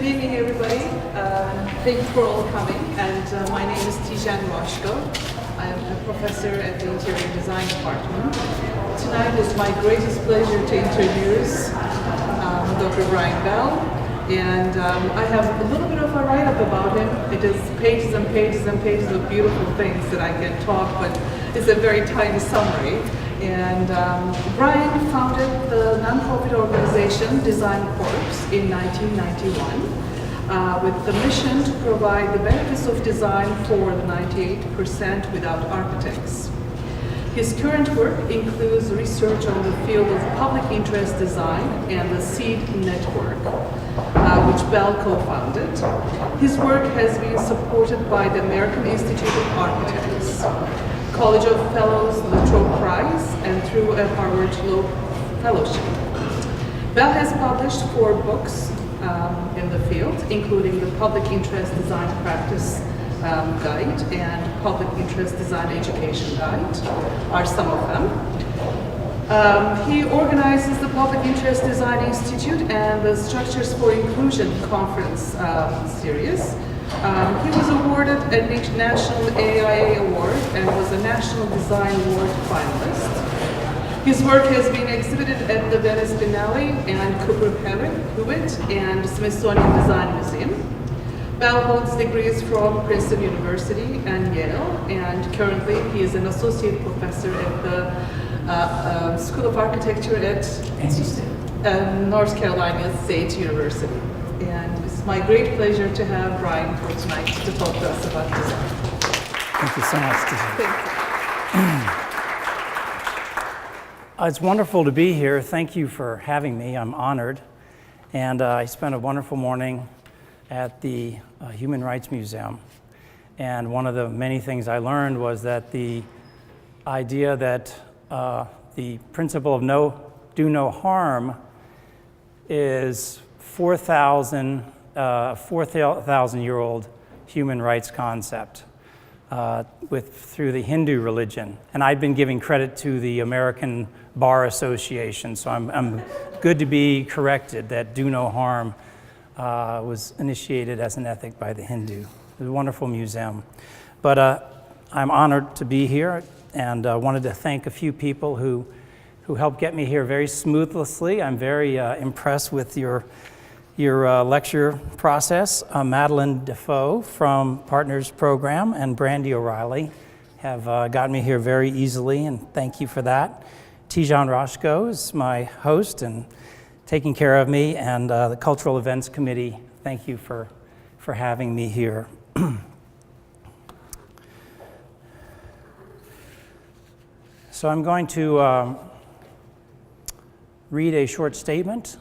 Good evening, everybody. Thank you for all coming. And my name is Tijan Roshko. I am a professor at the Interior Design Department. Tonight is my greatest pleasure to introduce Dr. Bryan Bell. And I have a little bit of a write-up about him. It is pages and pages and pages of beautiful things that I can talk, but it's a very tiny summary. And Bryan founded the nonprofit organization Design Corps in 1991 with the mission to provide the benefits of design for the 98% without architects. His current work includes research on the field of public interest design and the SEED network, which Bell co-founded. His work has been supported by the American Institute of Architects, College of Fellows, the Trobe Prize, and through a Harvard Law Fellowship. Bell has published 4 books in the field, including the Public Interest Design Practice Guide and Public Interest Design Education Guide are some of them. He organizes the Public Interest Design Institute and the Structures for Inclusion conference series. He was awarded a National AIA Award and was a National Design Award finalist. His work has been exhibited at the Venice Biennale and Cooper Hewitt and Smithsonian Design Museum. Bell holds degrees from Princeton University and Yale, and currently he is an associate professor at the School of Architecture at North Carolina State University. And it's my great pleasure to have Bryan for tonight to talk to us about design. Thank you so much, Tijan. Thank you. It's wonderful to be here. Thank you for having me. I'm honored. And I spent a wonderful morning at the Human Rights Museum. And one of the many things I learned was that the idea that the principle of do no harm is 4,000-year-old human rights concept through the Hindu religion. And I've been giving credit to the American Bar Association, so I'm good to be corrected that do no harm was initiated as an ethic by the Hindu. It was a wonderful museum. But I'm honored to be here, and wanted to thank a few people who helped get me here very smoothly. I'm very impressed with your lecture process. Madeline Defoe from Partners Program and Brandy O'Reilly have gotten me here very easily, and thank you for that. Tijan Roshko is my host and taking care of me, and the Cultural Events Committee, thank you for having me here. So I'm going to read a short statement.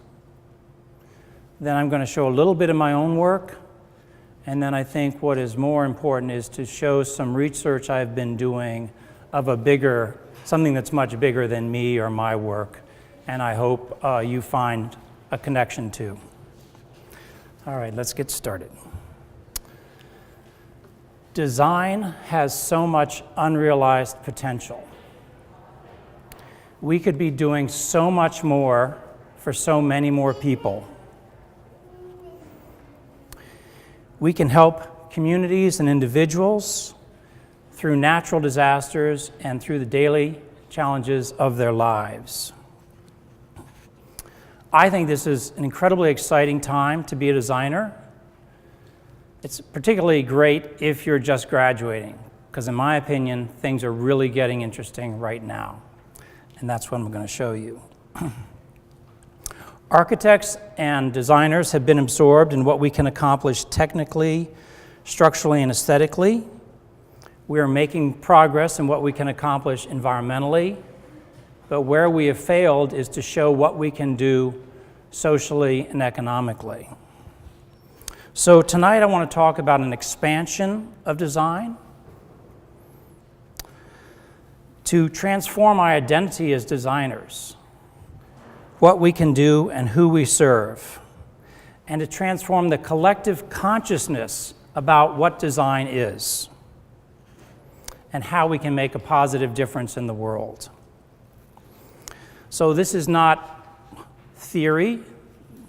Then I'm going to show a little bit of my own work. And then I think what is more important is to show some research I've been doing of something that's much bigger than me or my work. And I hope you find a connection to. All right, let's get started. Design has so much unrealized potential. We could be doing so much more for so many more people. We can help communities and individuals through natural disasters and through the daily challenges of their lives. I think this is an incredibly exciting time to be a designer. It's particularly great if you're just graduating, because in my opinion, things are really getting interesting right now. And that's what I'm going to show you. Architects and designers have been absorbed in what we can accomplish technically, structurally, and aesthetically. We are making progress in what we can accomplish environmentally, but where we have failed is to show what we can do socially and economically. So tonight I want to talk about an expansion of design to transform our identity as designers, what we can do and who we serve, and to transform the collective consciousness about what design is and how we can make a positive difference in the world. So this is not theory.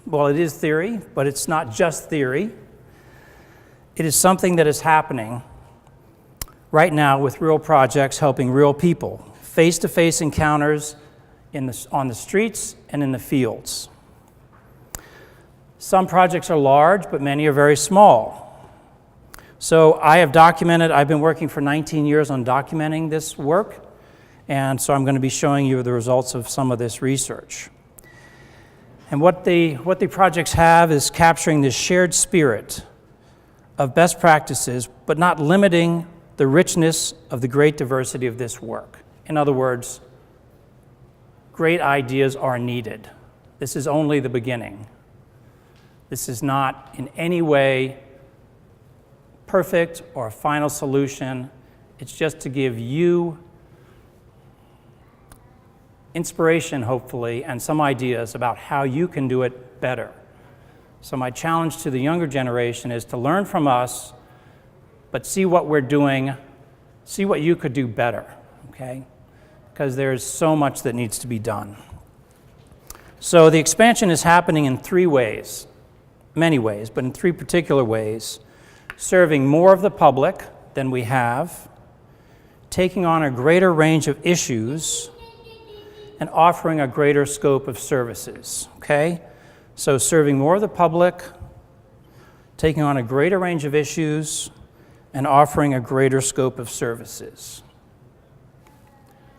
well, it is theory, but it's not just theory. It is something that is happening right now with real projects helping real people, face-to-face encounters on the streets and in the fields. Some projects are large, but many are very small. So I've been working for 19 years on documenting this work, and so I'm going to be showing you the results of some of this research. And what the projects have is capturing this shared spirit of best practices, but not limiting the richness of the great diversity of this work. In other words, great ideas are needed. This is only the beginning. This is not in any way perfect or a final solution. It's just to give you inspiration, hopefully, and some ideas about how you can do it better. So my challenge to the younger generation is to learn from us, but see what we're doing, see what you could do better, okay? Because there's so much that needs to be done. So the expansion is happening in three ways, many ways, but in three particular ways: serving more of the public than we have, taking on a greater range of issues, and offering a greater scope of services, okay? So serving more of the public, taking on a greater range of issues, and offering a greater scope of services.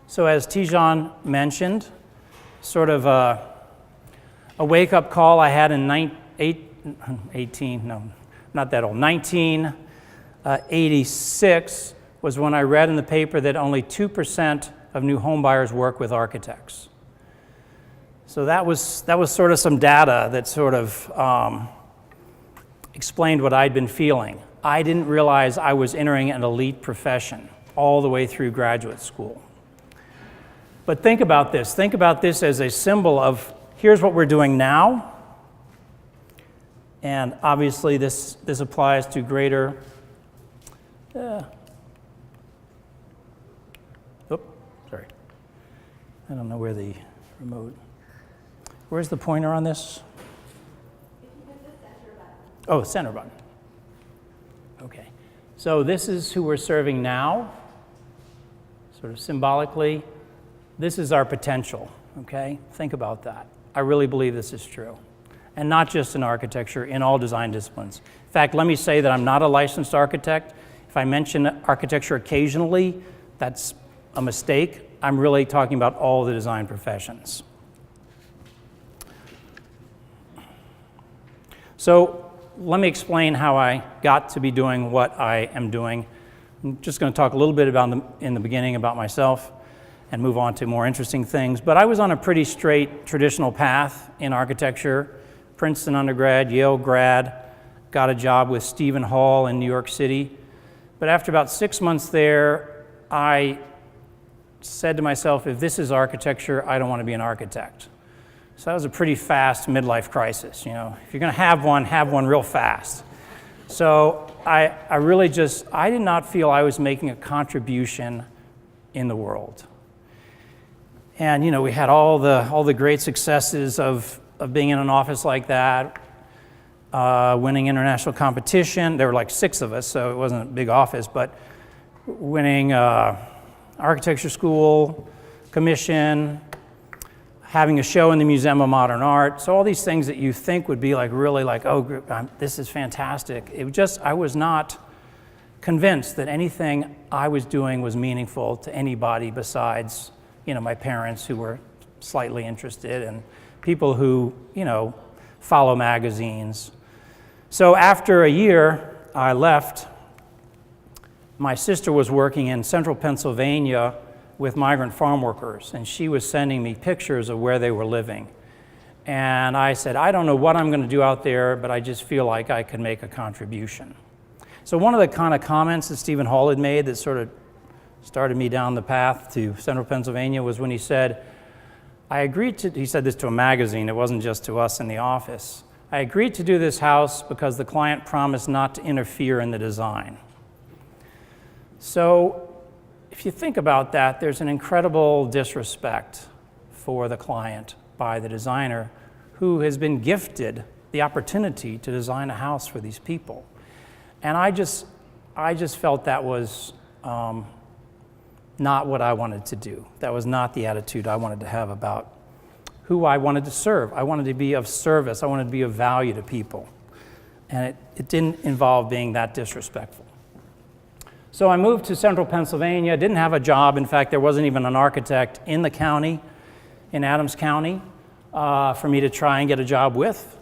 So as Tijan mentioned, sort of a wake-up call I had in 1986 was when I read in the paper that only 2% of new home buyers work with architects. So that was sort of some data that sort of explained what I'd been feeling. I didn't realize I was entering an elite profession all the way through graduate school. But think about this. Think about this as a symbol of here's what we're doing now. And obviously this applies to greater, I don't know where the remote, where's the pointer on this? If you hit the center button. Oh, center button. Okay. So this is who we're serving now, sort of symbolically. This is our potential, okay? Think about that. I really believe this is true. And not just in architecture, in all design disciplines. In fact, let me say that I'm not a licensed architect. If I mention architecture occasionally, that's a mistake. I'm really talking about all the design professions. So let me explain how I got to be doing what I am doing. I'm just going to talk a little bit in the beginning about myself and move on to more interesting things. But I was on a pretty straight traditional path in architecture. Princeton undergrad, Yale grad, got a job with Stephen Hall in New York City. But after about 6 months there, I said to myself, if this is architecture, I don't want to be an architect. So that was a pretty fast midlife crisis. You know, if you're going to have one real fast. So I did not feel I was making a contribution in the world. And you know, we had all the great successes of being in an office like that, winning international competition. There were like 6 of us, so it wasn't a big office, but winning architecture school, commission, having a show in the Museum of Modern Art. So all these things that you think would be like really like, oh, this is fantastic. I was not convinced that anything I was doing was meaningful to anybody besides, you know, my parents who were slightly interested and people who, you know, follow magazines. So after a year, I left. My sister was working in central Pennsylvania with migrant farm workers, and she was sending me pictures of where they were living. And I said, I don't know what I'm going to do out there, but I just feel like I could make a contribution. So one of the kind of comments that Stephen Hall had made that sort of started me down the path to central Pennsylvania was when he said, he said this to a magazine, it wasn't just to us in the office. I agreed to do this house because the client promised not to interfere in the design. So if you think about that, there's an incredible disrespect for the client by the designer who has been gifted the opportunity to design a house for these people. And I just felt that was not what I wanted to do. That was not the attitude I wanted to have about who I wanted to serve. I wanted to be of service. I wanted to be of value to people. And it didn't involve being that disrespectful. So I moved to central Pennsylvania, didn't have a job. In fact, there wasn't even an architect in the county, in Adams County, for me to try and get a job with.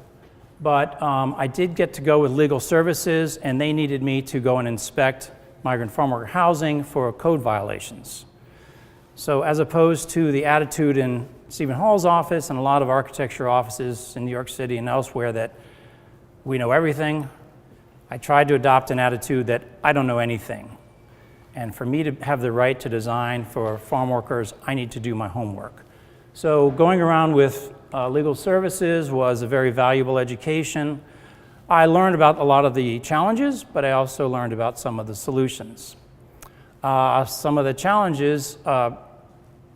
But I did get to go with legal services, and they needed me to go and inspect migrant farm worker housing for code violations. So as opposed to the attitude in Stephen Hall's office and a lot of architecture offices in New York City and elsewhere that we know everything, I tried to adopt an attitude that I don't know anything. And for me to have the right to design for farm workers, I need to do my homework. So going around with legal services was a very valuable education. I learned about a lot of the challenges, but I also learned about some of the solutions. Some of the challenges,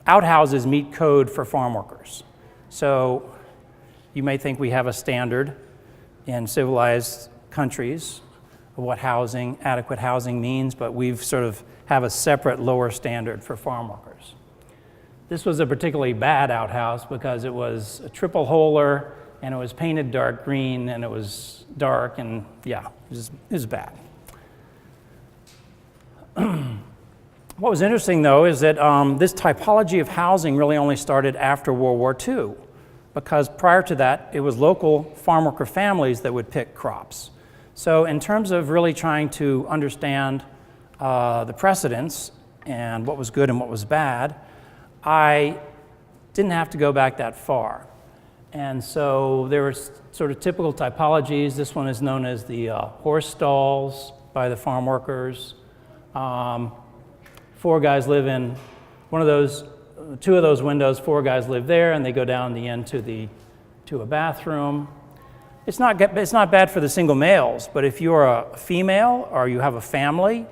outhouses meet code for farm workers. So you may think we have a standard in civilized countries of what adequate housing means, but we've sort of have a separate lower standard for farm workers. This was a particularly bad outhouse because it was a triple holer and it was painted dark green and it was dark and yeah, it was bad. What was interesting though is that this typology of housing really only started after World War II, because prior to that it was local farm worker families that would pick crops. So in terms of really trying to understand the precedents and what was good and what was bad, I didn't have to go back that far. And so there were sort of typical typologies. This one is known as the horse stalls by the farm workers. 4 guys live in one of those, 2 of those windows, 4 guys live there, and they go down the end to a bathroom. It's not bad for the single males, but if you're a female or you have a family,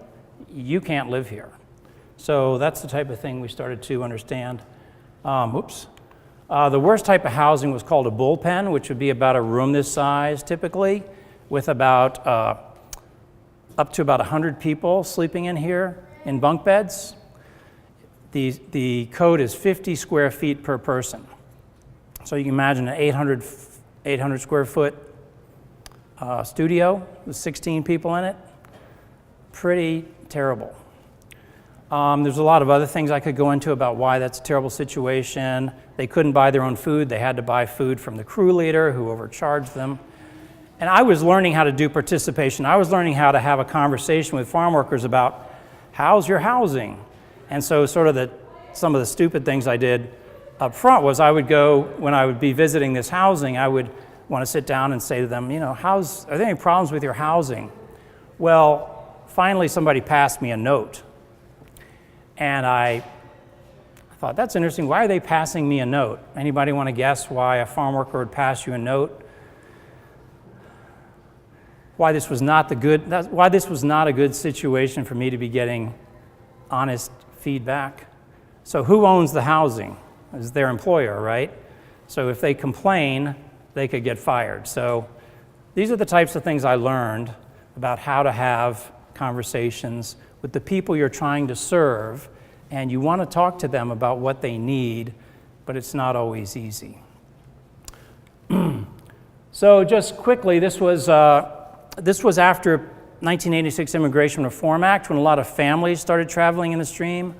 you can't live here. So that's the type of thing we started to understand. The worst type of housing was called a bullpen, which would be about a room this size typically, with about up to about 100 people sleeping in here in bunk beds. The code is 50 square feet per person. So you can imagine an 800 square foot studio with 16 people in it. Pretty terrible. There's a lot of other things I could go into about why that's a terrible situation. They couldn't buy their own food. They had to buy food from the crew leader who overcharged them. And I was learning how to do participation. I was learning how to have a conversation with farm workers about how's your housing? And so sort of some of the stupid things I did up front was I would go, when I would be visiting this housing, I would want to sit down and say to them, you know, are there any problems with your housing? Well, finally somebody passed me a note. And I thought, that's interesting. Why are they passing me a note? Anybody want to guess why a farm worker would pass you a note? Why this was not a good situation for me to be getting honest feedback. So who owns the housing? It's their employer, right? So if they complain, they could get fired. So these are the types of things I learned about how to have conversations with the people you're trying to serve, and you want to talk to them about what they need, but it's not always easy. So just quickly, this was after 1986 Immigration Reform Act, when a lot of families started traveling in the stream.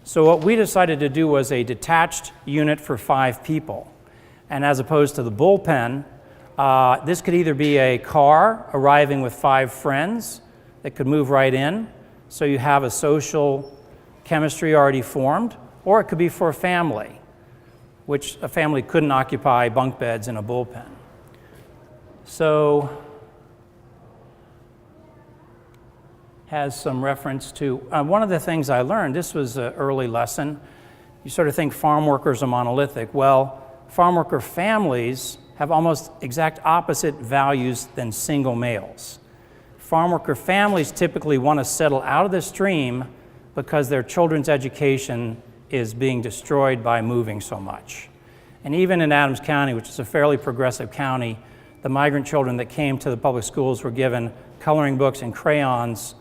So what we decided to do was a detached unit for 5 people. And as opposed to the bullpen, this could either be a car arriving with 5 friends that could move right in, so you have a social chemistry already formed, or it could be for a family, which a family couldn't occupy bunk beds in a bullpen. So has some reference to one of the things I learned. This was an early lesson. You sort of think farm workers are monolithic. Well, farm worker families have almost exact opposite values than single males. Farm worker families typically want to settle out of the stream because their children's education is being destroyed by moving so much. And even in Adams County, which is a fairly progressive county, the migrant children that came to the public schools were given coloring books and crayons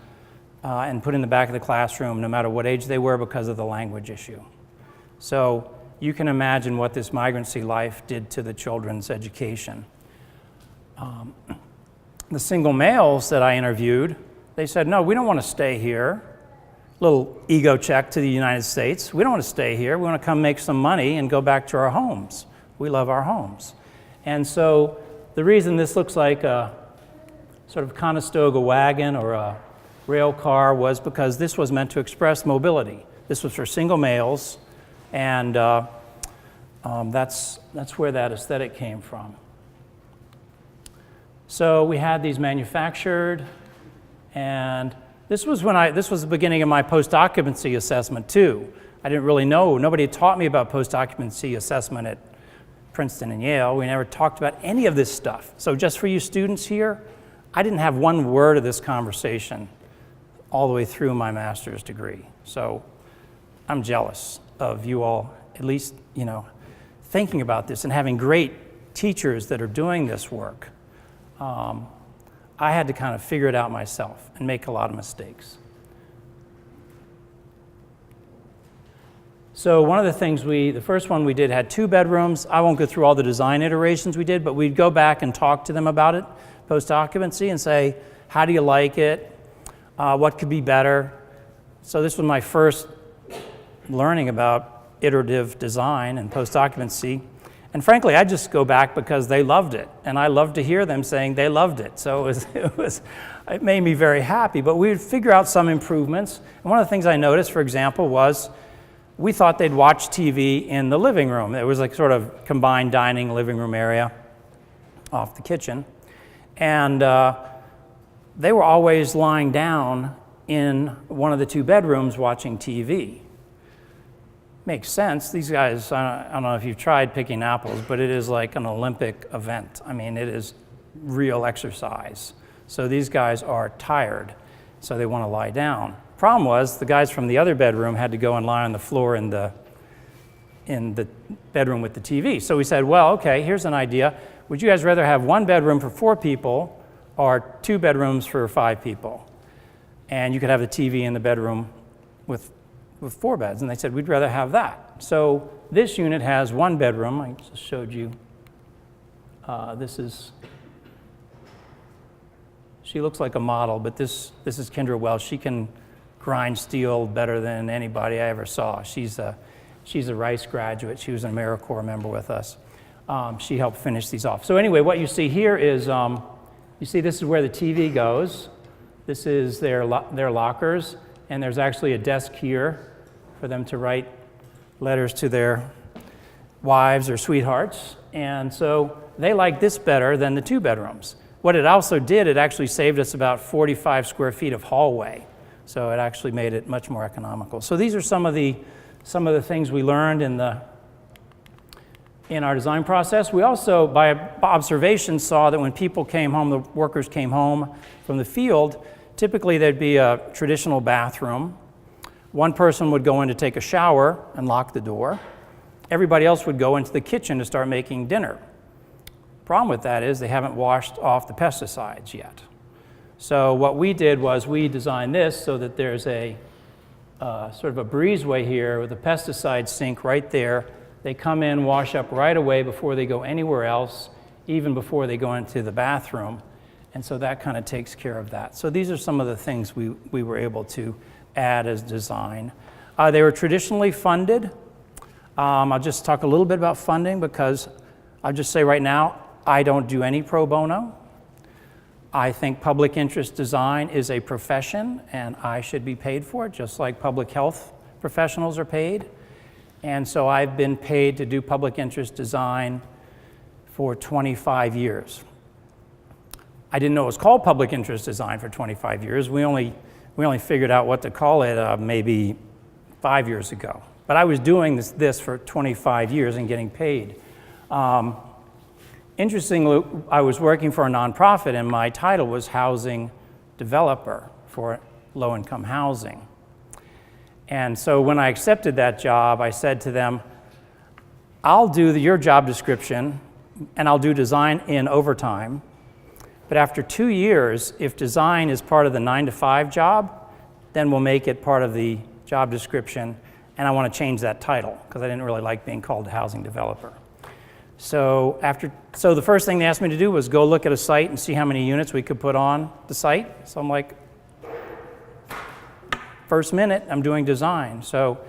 and put in the back of the classroom no matter what age they were because of the language issue. So you can imagine what this migrancy life did to the children's education. The single males that I interviewed, they said, no, we don't want to stay here. Little ego check to the United States. We don't want to stay here. We want to come make some money and go back to our homes. We love our homes. And so the reason this looks like a sort of Conestoga wagon or a rail car was because this was meant to express mobility. This was for single males, and that's where that aesthetic came from. So we had these manufactured, and this was the beginning of my post-occupancy assessment too. I didn't really know. Nobody had taught me about post-occupancy assessment at Princeton and Yale. We never talked about any of this stuff. So just for you students here, I didn't have one word of this conversation all the way through my master's degree. So I'm jealous of you all, at least, thinking about this and having great teachers that are doing this work. I had to kind of figure it out myself and make a lot of mistakes. So one of the things the first one we did had 2 bedrooms. I won't go through all the design iterations we did, but we'd go back and talk to them about it, post-occupancy, and say, how do you like it? What could be better? So this was my first learning about iterative design and post-occupancy. And frankly, I just go back because they loved it, and I love to hear them saying they loved it. So it made me very happy. But we would figure out some improvements. And one of the things I noticed, for example, was we thought they'd watch TV in the living room. It was like sort of combined dining living room area off the kitchen, and they were always lying down in one of the 2 bedrooms watching TV. Makes sense. These guys, I don't know if you've tried picking apples, but it is like an Olympic event. I mean, it is real exercise. So these guys are tired, so they want to lie down. Problem was, the guys from the other bedroom had to go and lie on the floor in the bedroom with the TV. So we said, well, okay, here's an idea. Would you guys rather have 1 bedroom for 4 people or 2 bedrooms for 5 people? And you could have the TV in the bedroom with 4 beds, and they said, we'd rather have that. So this unit has 1 bedroom. I just showed you. She looks like a model, but this is Kendra Wells. She can grind steel better than anybody I ever saw. She's a Rice graduate. She was an AmeriCorps member with us. She helped finish these off. So anyway, what you see here is, you see this is where the TV goes. This is their lockers, and there's actually a desk here for them to write letters to their wives or sweethearts. And so they like this better than the 2 bedrooms. What it also did, it actually saved us about 45 square feet of hallway. So it actually made it much more economical. So these are some of the things we learned in our design process. We also, by observation, saw that when people came home, the workers came home from the field, typically there'd be a traditional bathroom. One person would go in to take a shower and lock the door. Everybody else would go into the kitchen to start making dinner. Problem with that is they haven't washed off the pesticides yet. So what we did was we designed this so that there's a sort of a breezeway here with a pesticide sink right there. They come in, wash up right away before they go anywhere else, even before they go into the bathroom. And so that kind of takes care of that. So these are some of the things we were able to add as design. They were traditionally funded. I'll just talk a little bit about funding because I'll just say right now, I don't do any pro bono. I think public interest design is a profession and I should be paid for it, just like public health professionals are paid. And so I've been paid to do public interest design for 25 years. I didn't know it was called public interest design for 25 years. We only figured out what to call it maybe 5 years ago. But I was doing this for 25 years and getting paid. Interestingly, I was working for a nonprofit and my title was housing developer for low-income housing. And so when I accepted that job, I said to them, I'll do your job description, and I'll do design in overtime. But after 2 years, if design is part of the 9 to 5 job, then we'll make it part of the job description, and I want to change that title because I didn't really like being called a housing developer. So the first thing they asked me to do was go look at a site and see how many units we could put on the site. So I'm like, first minute, I'm doing design. So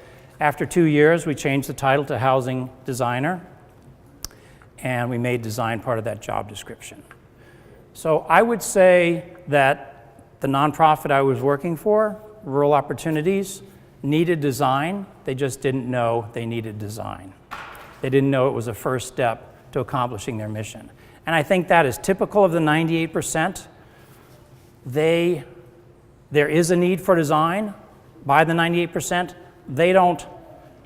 after 2 years, we changed the title to housing designer, and we made design part of that job description. So I would say that the nonprofit I was working for, Rural Opportunities, needed design. They just didn't know they needed design. They didn't know it was a first step to accomplishing their mission. And I think that is typical of the 98%. There is a need for design by the 98%. They don't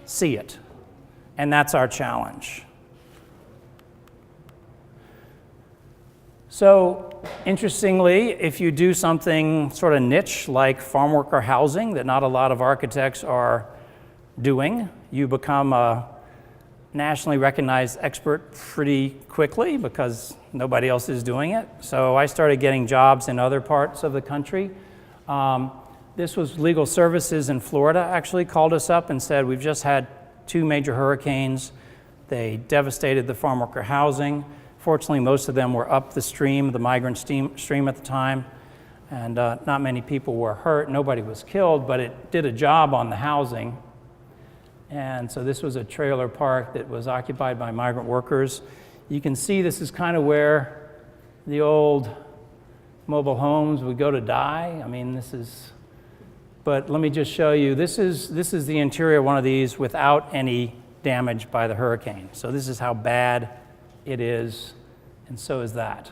see it. And that's our challenge. So, interestingly, if you do something sort of niche like farm worker housing that not a lot of architects are doing, you become a nationally recognized expert pretty quickly because nobody else is doing it. So I started getting jobs in other parts of the country. This was Legal Services in Florida actually called us up and said, we've just had 2 major hurricanes. They devastated the farm worker housing. Fortunately, most of them were up the stream, the migrant stream at the time, and not many people were hurt. Nobody was killed, but it did a job on the housing. And so this was a trailer park that was occupied by migrant workers. You can see this is kind of where the old mobile homes would go to die. I mean, but let me just show you, this is the interior of one of these without any damage by the hurricane. So this is how bad it is, and so is that.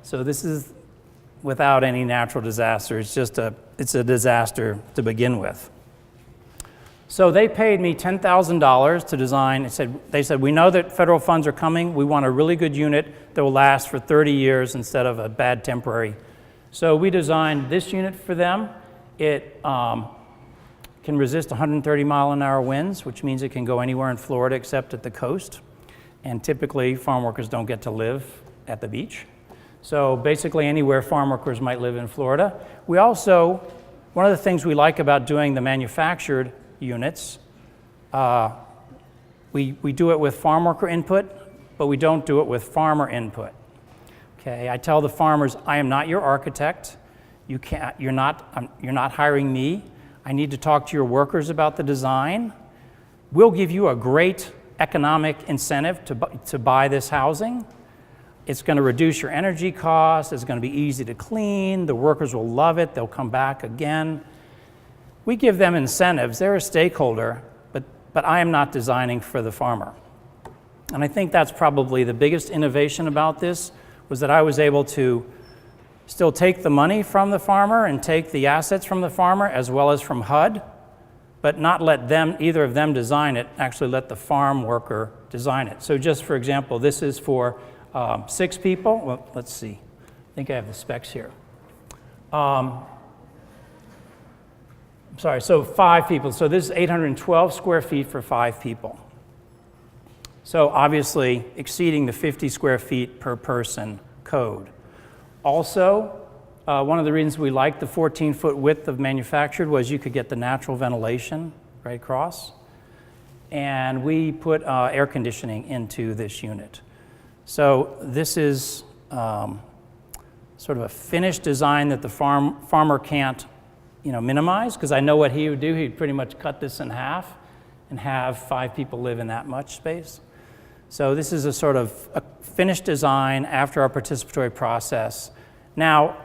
So this is without any natural disaster. It's a disaster to begin with. So they paid me $10,000 to design. They said, we know that federal funds are coming. We want a really good unit that will last for 30 years instead of a bad temporary. So we designed this unit for them. It can resist 130 mile an hour winds, which means it can go anywhere in Florida except at the coast. And typically, farm workers don't get to live at the beach. So basically, anywhere farm workers might live in Florida. We also, one of the things we like about doing the manufactured units, we do it with farm worker input, but we don't do it with farmer input. Okay, I tell the farmers, I am not your architect. You're not hiring me. I need to talk to your workers about the design. We'll give you a great economic incentive to buy this housing. It's going to reduce your energy costs. It's going to be easy to clean. The workers will love it. They'll come back again. We give them incentives. They're a stakeholder, but I am not designing for the farmer. And I think that's probably the biggest innovation about this, was that I was able to still take the money from the farmer and take the assets from the farmer as well as from HUD, but not let either of them design it, actually let the farm worker design it. So just for example, this is for 6 people. Well, let's see. I think I have the specs here. So 5 people. So this is 812 square feet for 5 people. So obviously exceeding the 50 square feet per person code. Also, one of the reasons we liked the 14-foot width of manufactured was you could get the natural ventilation right across. And we put air conditioning into this unit. So this is sort of a finished design that the farmer can't minimize, because I know what he would do. He'd pretty much cut this in half and have 5 people live in that much space. So this is a sort of a finished design after our participatory process. Now,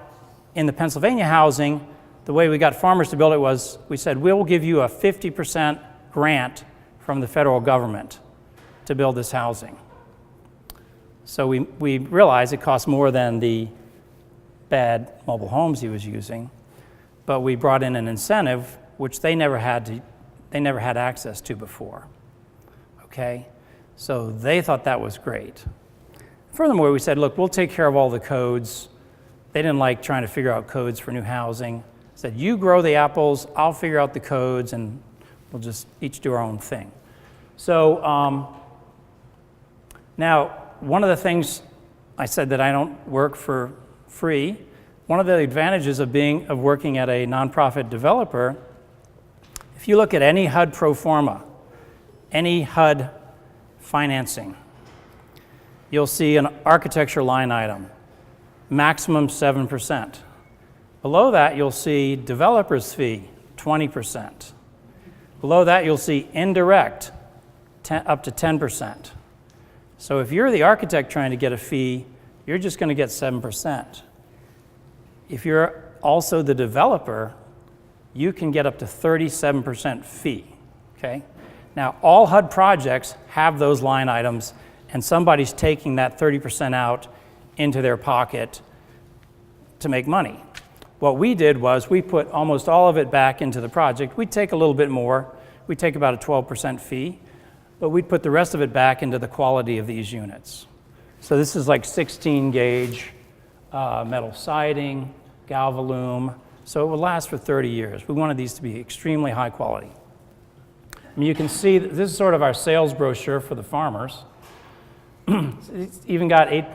in the Pennsylvania housing, the way we got farmers to build it was, we said, we'll give you a 50% grant from the federal government to build this housing. So we realized it cost more than the bad mobile homes he was using, but we brought in an incentive which they never had access to before. Okay? So they thought that was great. Furthermore, we said, look, we'll take care of all the codes. They didn't like trying to figure out codes for new housing. Said, you grow the apples, I'll figure out the codes, and we'll just each do our own thing. So Now, one of the things I said that I don't work for free, one of the advantages of working at a nonprofit developer, if you look at any HUD pro forma, any HUD financing, you'll see an architecture line item, maximum 7%. Below that, you'll see developer's fee, 20%. Below that, you'll see indirect, up to 10%. So if you're the architect trying to get a fee, you're just going to get 7%. If you're also the developer, you can get up to 37% fee, okay? Now, all HUD projects have those line items, and somebody's taking that 30% out into their pocket to make money. What we did was we put almost all of it back into the project. We'd take a little bit more. We'd take about a 12% fee, but we'd put the rest of it back into the quality of these units. So this is like 16 gauge metal siding, Galvalume, so it will last for 30 years. We wanted these to be extremely high quality. And you can see that this is sort of our sales brochure for the farmers. It's even got 8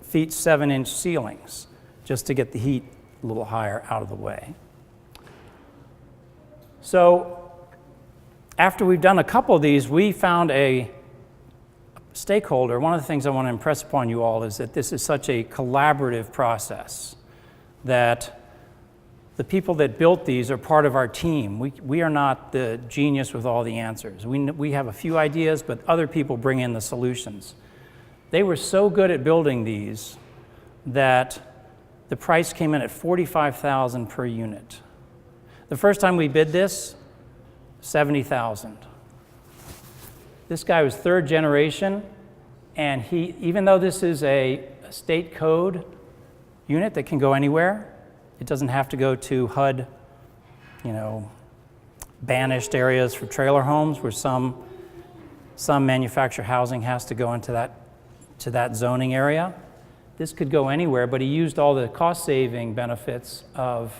feet 7 inch ceilings, just to get the heat a little higher out of the way. So after we've done a couple of these, we found a stakeholder. One of the things I want to impress upon you all is that this is such a collaborative process, that the people that built these are part of our team. We are not the genius with all the answers. We have a few ideas, but other people bring in the solutions. They were so good at building these that the price came in at $45,000 per unit. The first time we bid this, $70,000. This guy was third generation, and even though this is a state code unit that can go anywhere, it doesn't have to go to HUD, banished areas for trailer homes where some manufactured housing has to go into that zoning area. This could go anywhere, but he used all the cost-saving benefits of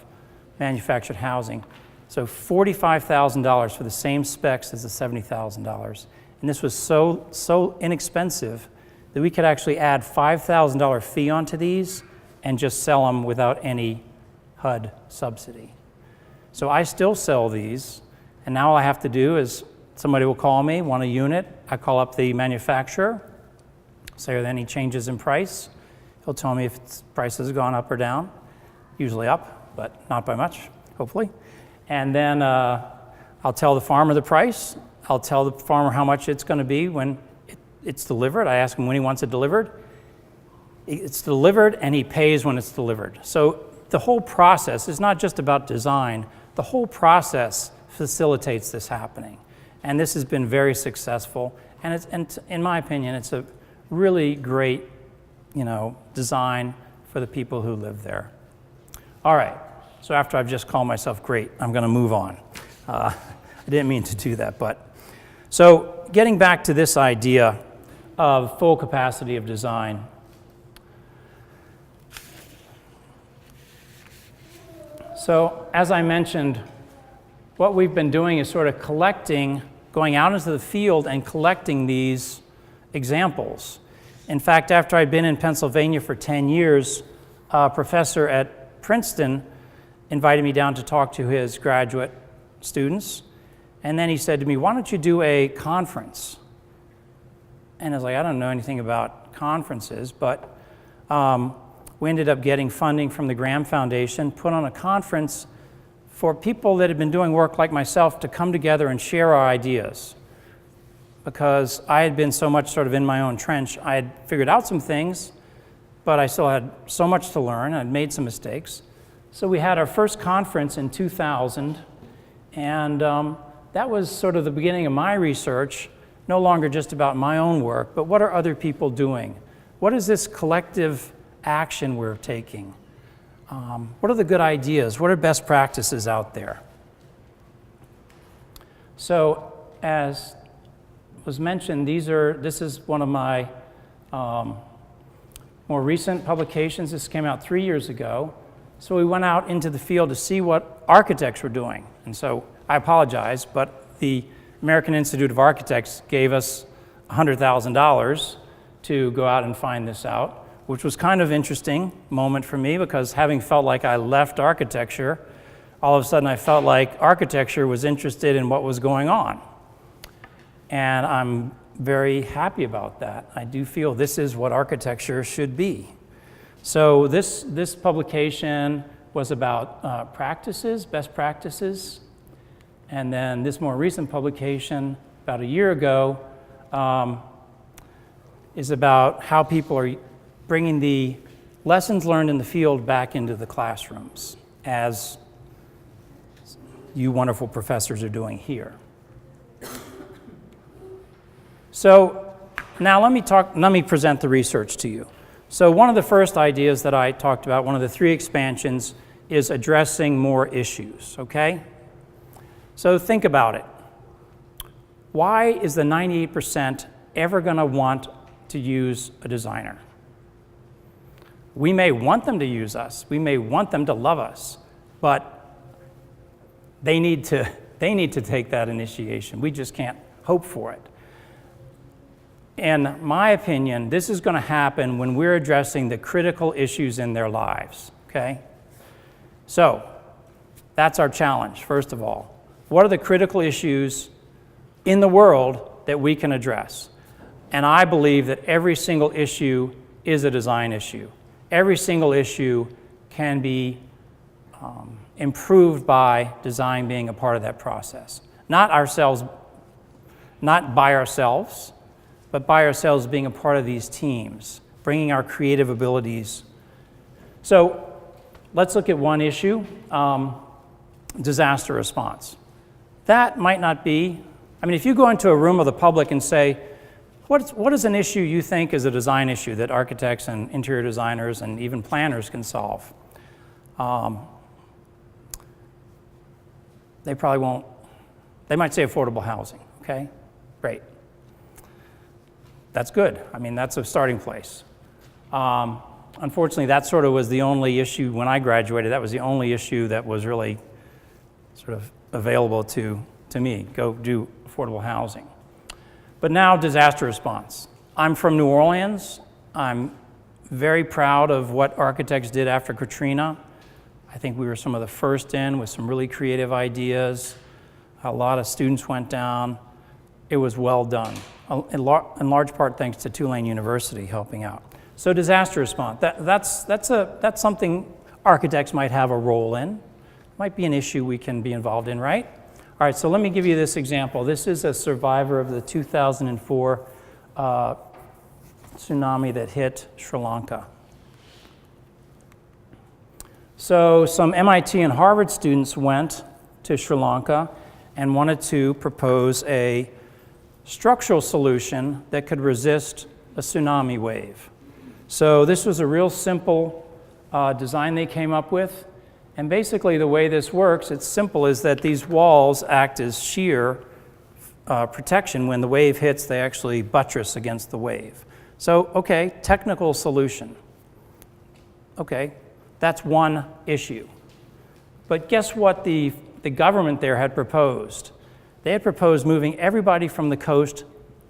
manufactured housing. So $45,000 for the same specs as the $70,000. And this was so inexpensive that we could actually add $5,000 fee onto these and just sell them without any HUD subsidy. So I still sell these, and now all I have to do is somebody will call me, want a unit. I call up the manufacturer, say, are there any changes in price? He'll tell me if its price has gone up or down, usually up, but not by much, hopefully. And then I'll tell the farmer the price. I'll tell the farmer how much it's going to be when it's delivered. I ask him when he wants it delivered. It's delivered, and he pays when it's delivered. So the whole process is not just about design. The whole process facilitates this happening. And this has been very successful. And in my opinion, it's a really great design for the people who live there. All right, so after I've just called myself great, I'm going to move on. I didn't mean to do that, but. So getting back to this idea of full capacity of design. So as I mentioned, what we've been doing is sort of going out into the field and collecting these examples. In fact, after I'd been in Pennsylvania for 10 years, a professor at Princeton invited me down to talk to his graduate students. And then he said to me, why don't you do a conference? And I was like, I don't know anything about conferences, but we ended up getting funding from the Graham Foundation, put on a conference for people that had been doing work like myself to come together and share our ideas. Because I had been so much sort of in my own trench, I had figured out some things, but I still had so much to learn. I'd made some mistakes. So we had our first conference in 2000, and that was sort of the beginning of my research, no longer just about my own work, but what are other people doing? What is this collective action we're taking? What are the good ideas? What are best practices out there? So as was mentioned, this is one of my more recent publications. This came out 3 years ago. So we went out into the field to see what architects were doing. And so I apologize, but the American Institute of Architects gave us $100,000 to go out and find this out, which was kind of interesting moment for me because having felt like I left architecture, all of a sudden I felt like architecture was interested in what was going on. And I'm very happy about that. I do feel this is what architecture should be. So this publication was about practices, best practices. And then this more recent publication, about a year ago, is about how people are bringing the lessons learned in the field back into the classrooms, as you wonderful professors are doing here. So now let me present the research to you. So one of the first ideas that I talked about, one of the 3 expansions, is addressing more issues, okay? So think about it. Why is the 98% ever going to want to use a designer? We may want them to use us. We may want them to love us, but they need to take that initiation. We just can't hope for it. In my opinion, this is going to happen when we're addressing the critical issues in their lives, okay? So that's our challenge, first of all. What are the critical issues in the world that we can address? And I believe that every single issue is a design issue. Every single issue can be improved by design being a part of that process. Not by ourselves, but by ourselves being a part of these teams, bringing our creative abilities. So let's look at one issue, disaster response. That might not be, I mean, if you go into a room of the public and say, what is an issue you think is a design issue that architects and interior designers and even planners can solve? They probably won't, they might say affordable housing, okay? Great. That's good. I mean, that's a starting place. Unfortunately, that sort of was the only issue when I graduated. That was the only issue that was really sort of available to me. Go do affordable housing. But now, disaster response. I'm from New Orleans. I'm very proud of what architects did after Katrina. I think we were some of the first in with some really creative ideas. A lot of students went down. It was well done, in large part thanks to Tulane University helping out. So disaster response, that's something architects might have a role in. Might be an issue we can be involved in, right? All right, so let me give you this example. This is a survivor of the 2004 tsunami that hit Sri Lanka. So some MIT and Harvard students went to Sri Lanka and wanted to propose a structural solution that could resist a tsunami wave. So this was a real simple design they came up with. And basically the way this works, it's simple, is that these walls act as shear protection. When the wave hits, they actually buttress against the wave. So, okay, technical solution. Okay, that's one issue. But guess what the government there had proposed? They had proposed moving everybody from the coast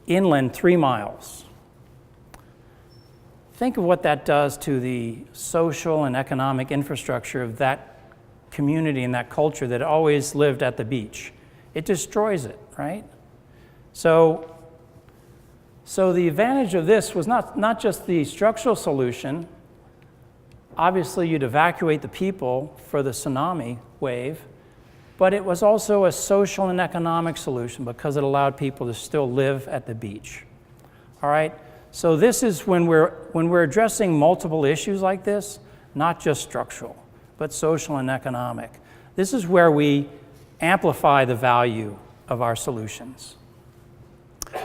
inland 3 miles. Think of what that does to the social and economic infrastructure of that community and that culture that always lived at the beach. It destroys it, right? So the advantage of this was not just the structural solution. Obviously, you'd evacuate the people for the tsunami wave, but it was also a social and economic solution because it allowed people to still live at the beach. All right? So this is when we're addressing multiple issues like this, not just structural, but social and economic. This is where we amplify the value of our solutions.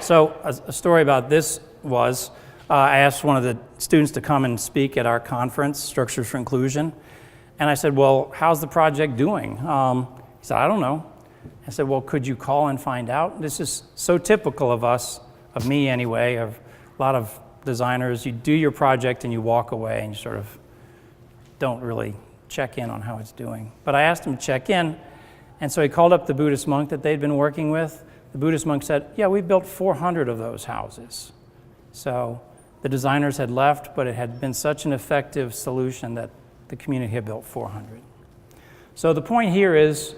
So a story about this was, I asked one of the students to come and speak at our conference, Structures for Inclusion, and I said, well, how's the project doing? He said, I don't know. I said, well, could you call and find out? This is so typical of us, of me anyway, of a lot of designers. You do your project and you walk away and you sort of don't really check in on how it's doing. But I asked him to check in, and so he called up the Buddhist monk that they'd been working with. The Buddhist monk said, yeah, we built 400 of those houses. So the designers had left, but it had been such an effective solution that the community had built 400. So the point here is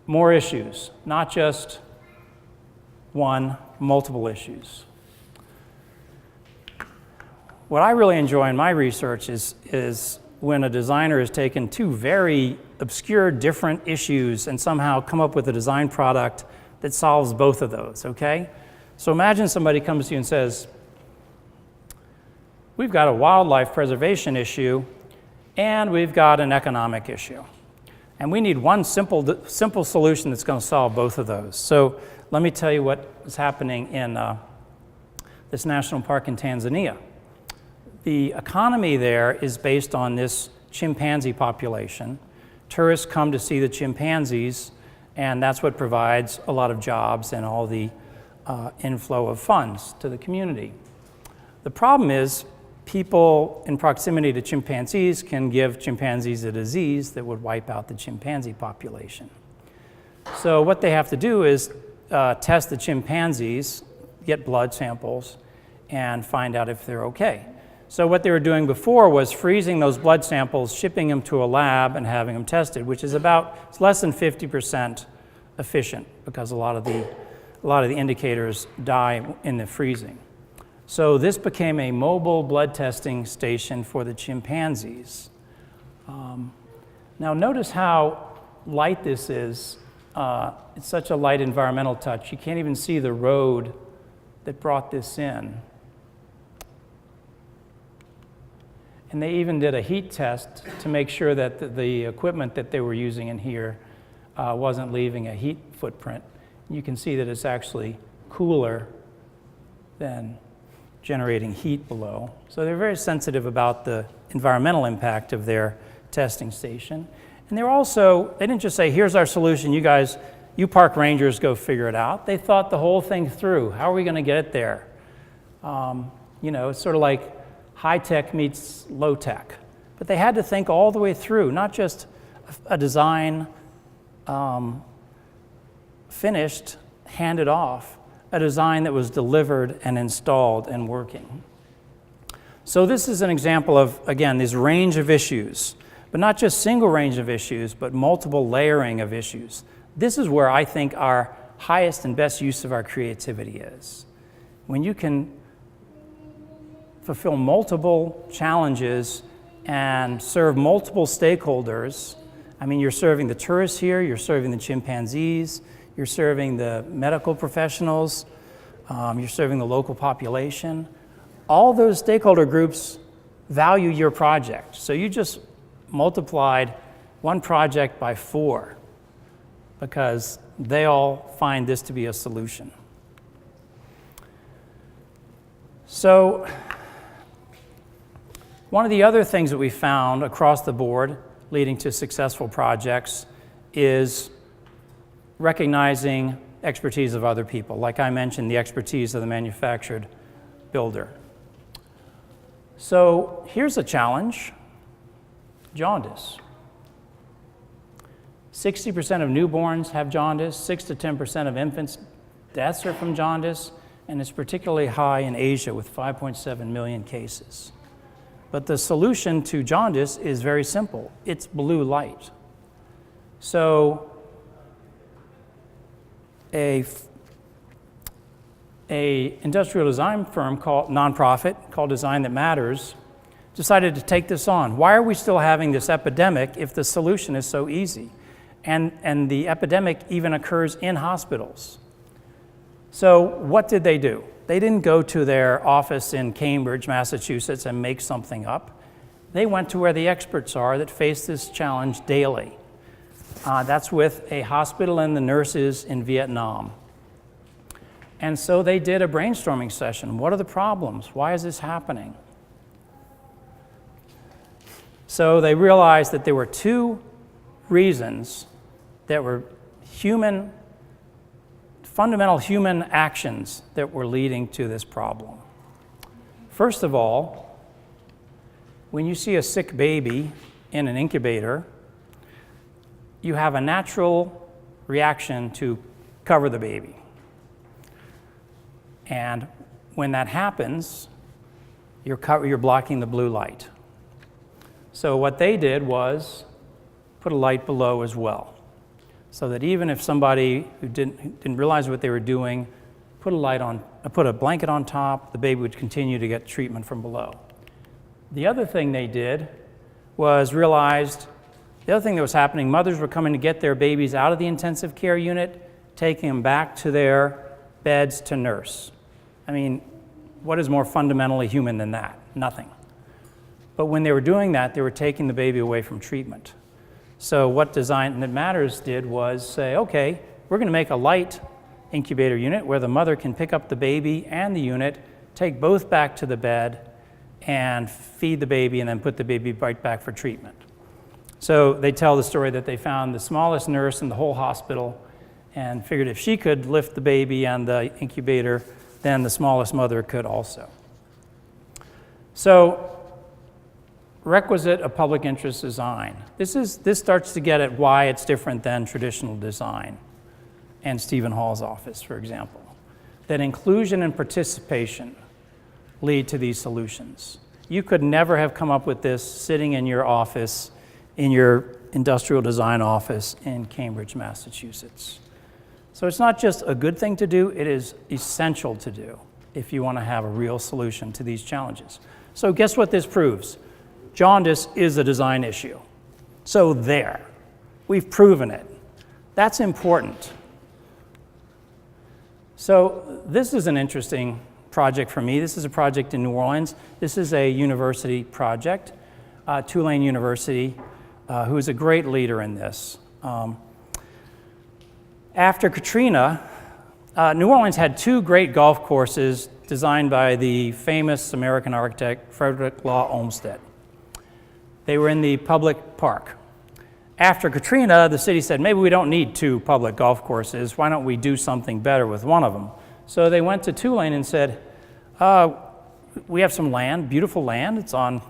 more issues, not just one, multiple issues. What I really enjoy in my research is when a designer has taken two very obscure, different issues and somehow come up with a design product that solves both of those, okay? So imagine somebody comes to you and says, we've got a wildlife preservation issue and we've got an economic issue. And we need one simple solution that's going to solve both of those. So let me tell you what is happening in this national park in Tanzania. The economy there is based on this chimpanzee population. Tourists come to see the chimpanzees, and that's what provides a lot of jobs and all the inflow of funds to the community. The problem is people in proximity to chimpanzees can give chimpanzees a disease that would wipe out the chimpanzee population. So what they have to do is test the chimpanzees, get blood samples, and find out if they're okay. So what they were doing before was freezing those blood samples, shipping them to a lab, and having them tested, which is it's less than 50% efficient because a lot of the indicators die in the freezing. So this became a mobile blood testing station for the chimpanzees. Now notice how light this is. It's such a light environmental touch. You can't even see the road that brought this in. And they even did a heat test to make sure that the equipment that they were using in here wasn't leaving a heat footprint. You can see that it's actually cooler than generating heat below. So they're very sensitive about the environmental impact of their testing station. And they didn't just say, here's our solution, you park rangers go figure it out. They thought the whole thing through. How are we going to get it there? It's sort of like high-tech meets low-tech. But they had to think all the way through, not just a design finished, handed off, a design that was delivered and installed and working. So this is an example of, again, this range of issues, but not just single range of issues, but multiple layering of issues. This is where I think our highest and best use of our creativity is. When you can fulfill multiple challenges and serve multiple stakeholders. I mean, you're serving the tourists here, you're serving the chimpanzees, you're serving the medical professionals, you're serving the local population. All those stakeholder groups value your project. So you just multiplied one project by 4 because they all find this to be a solution. So one of the other things that we found across the board leading to successful projects is recognizing expertise of other people. Like I mentioned, the expertise of the manufactured builder. So here's a challenge: jaundice. 60% of newborns have jaundice, 6 to 10% of infants' deaths are from jaundice, and it's particularly high in Asia with 5.7 million cases. But the solution to jaundice is very simple. It's blue light. So a industrial design firm nonprofit called Design That Matters decided to take this on. Why are we still having this epidemic if the solution is so easy? And the epidemic even occurs in hospitals. So what did they do? They didn't go to their office in Cambridge, Massachusetts, and make something up. They went to where the experts are that face this challenge daily. That's with a hospital and the nurses in Vietnam. And so they did a brainstorming session. What are the problems? Why is this happening? So they realized that there were 2 reasons that were fundamental human actions that were leading to this problem. First of all, when you see a sick baby in an incubator, you have a natural reaction to cover the baby. And when that happens, you're blocking the blue light. So what they did was put a light below as well, so that even if somebody who didn't realize what they were doing put a blanket on top, the baby would continue to get treatment from below. The other thing they did was realized the other thing that was happening, mothers were coming to get their babies out of the intensive care unit, taking them back to their beds to nurse. I mean, what is more fundamentally human than that? Nothing. But when they were doing that, they were taking the baby away from treatment. So what Design That Matters did was say, okay, we're going to make a light incubator unit where the mother can pick up the baby and the unit, take both back to the bed, and feed the baby, and then put the baby right back for treatment. So they tell the story that they found the smallest nurse in the whole hospital and figured if she could lift the baby and the incubator, then the smallest mother could also. So, requisite of public interest design. This starts to get at why it's different than traditional design and Stephen Hall's office, for example. That inclusion and participation lead to these solutions. You could never have come up with this sitting in your office, in your industrial design office in Cambridge, Massachusetts. So it's not just a good thing to do, it is essential to do if you want to have a real solution to these challenges. So guess what this proves? Jaundice is a design issue. So there, we've proven it. That's important. So this is an interesting project for me. This is a project in New Orleans. This is a university project, Tulane University, who is a great leader in this. After Katrina, New Orleans had two great golf courses designed by the famous American architect Frederick Law Olmsted. They were in the public park. After Katrina, the city said, maybe we don't need two public golf courses. Why don't we do something better with one of them? So they went to Tulane and said, we have some land, beautiful land. It's on,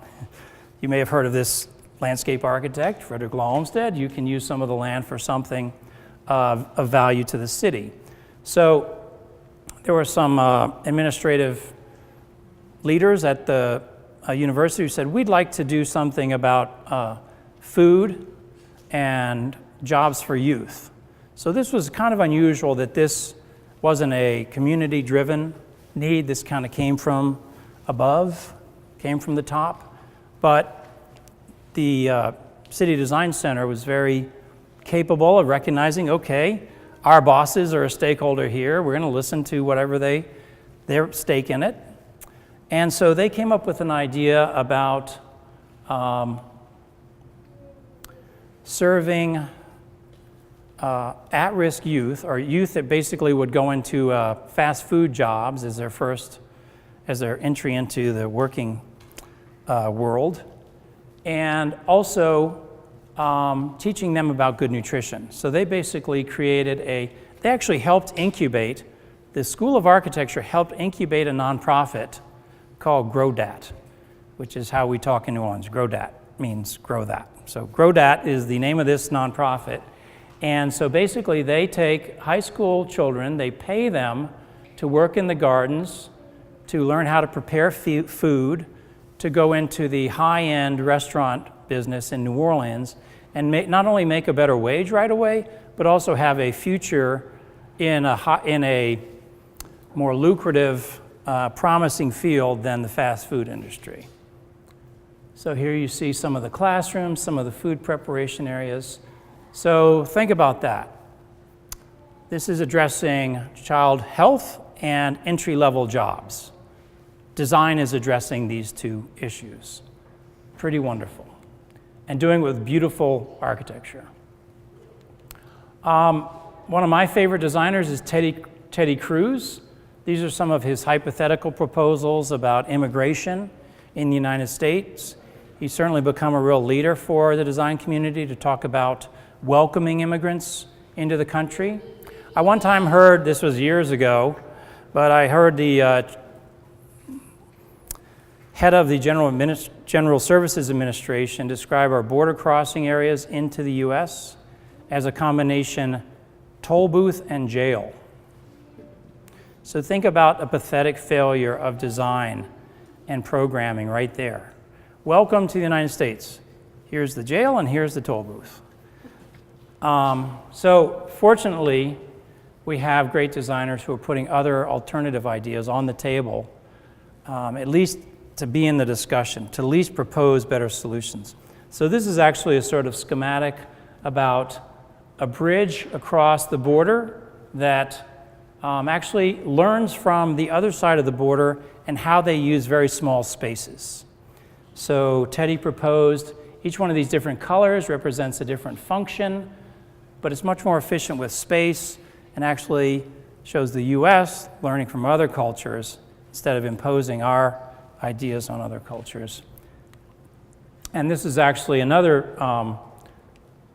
you may have heard of this landscape architect, Frederick Law Olmsted. You can use some of the land for something of value to the city. So there were some administrative leaders at the university who said, we'd like to do something about food and jobs for youth. So this was kind of unusual that this wasn't a community-driven need. This kind of came from above, came from the top. But the City Design Center was very capable of recognizing, okay, our bosses are a stakeholder here. We're going to listen to whatever their stake in it. And so they came up with an idea about serving at-risk youth, or youth that basically would go into fast food jobs as their entry into the working world, and also teaching them about good nutrition. So they basically they actually helped incubate, the School of Architecture helped incubate a nonprofit called GrowDat, which is how we talk in New Orleans. GrowDat means grow that. So GrowDat is the name of this nonprofit. And so basically they take high school children, they pay them to work in the gardens, to learn how to prepare food, to go into the high-end restaurant business in New Orleans, and not only make a better wage right away, but also have a future in a more lucrative, promising field than the fast food industry. So here you see some of the classrooms, some of the food preparation areas. So think about that. This is addressing child health and entry-level jobs. Design is addressing these two issues. Pretty wonderful. And doing it with beautiful architecture. One of my favorite designers is Teddy Cruz. These are some of his hypothetical proposals about immigration in the United States. He's certainly become a real leader for the design community to talk about welcoming immigrants into the country. I one time heard, this was years ago, but I heard the head of the General Services Administration describe our border crossing areas into the U.S. as a combination toll booth and jail. So think about a pathetic failure of design and programming right there. Welcome to the United States. Here's the jail and here's the toll booth. So fortunately, we have great designers who are putting other alternative ideas on the table, at least to be in the discussion, to at least propose better solutions. So this is actually a sort of schematic about a bridge across the border that actually learns from the other side of the border and how they use very small spaces. So Teddy proposed each one of these different colors represents a different function, but it's much more efficient with space and actually shows the US learning from other cultures instead of imposing our ideas on other cultures. And this is actually another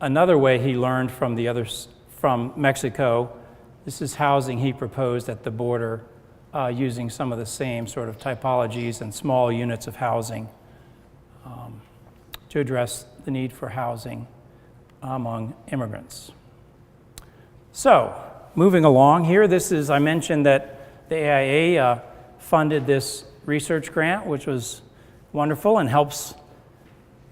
way he learned from from Mexico. This is housing he proposed at the border using some of the same sort of typologies and small units of housing to address the need for housing among immigrants. So, moving along here, I mentioned that the AIA funded this research grant, which was wonderful and helps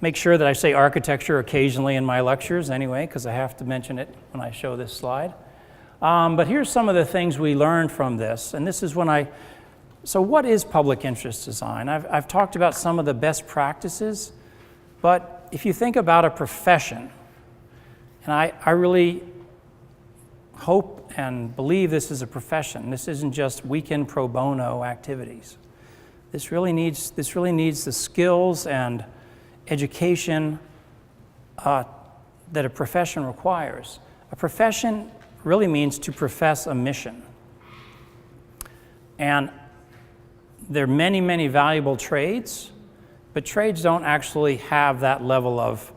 make sure that I say architecture occasionally in my lectures anyway, because I have to mention it when I show this slide. But here's some of the things we learned from this, and this is so what is public interest design? I've talked about some of the best practices, but if you think about a profession, and I really hope and believe this is a profession. This isn't just weekend pro bono activities. This really needs the skills and education that a profession requires. A profession really means to profess a mission. And there are many, many valuable trades, but trades don't actually have that level of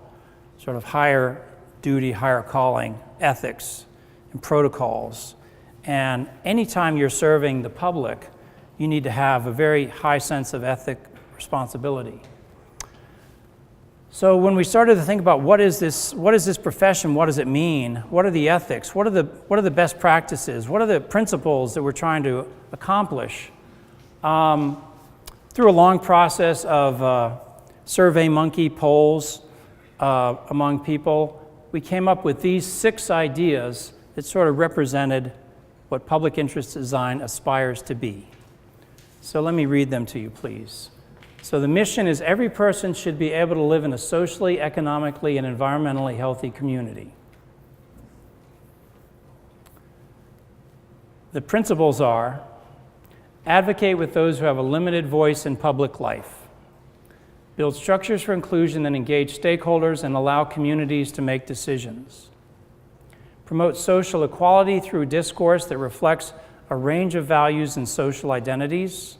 sort of higher duty, higher calling, ethics, and protocols. And anytime you're serving the public, you need to have a very high sense of ethic responsibility. So when we started to think about what is this profession, what does it mean, what are the ethics, what are the best practices, what are the principles that we're trying to accomplish, through a long process of survey monkey polls among people, we came up with these 6 ideas that sort of represented what public interest design aspires to be. So let me read them to you, please. So the mission is every person should be able to live in a socially, economically, and environmentally healthy community. The principles are: advocate with those who have a limited voice in public life, build structures for inclusion that engage stakeholders and allow communities to make decisions, promote social equality through discourse that reflects a range of values and social identities,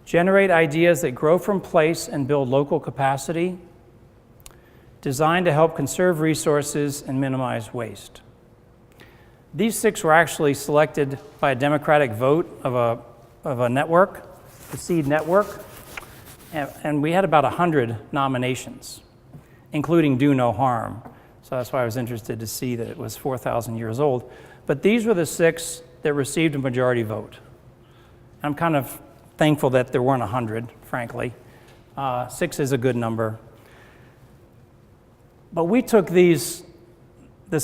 generate ideas that grow from place and build local capacity, design to help conserve resources and minimize waste. These 6 were actually selected by a democratic vote of a network, the SEED network, and we had about 100 nominations, including Do No Harm. So that's why I was interested to see that it was 4,000 years old. But these were the 6 that received a majority vote. I'm kind of thankful that there weren't 100, frankly. 6 is a good number. But we took this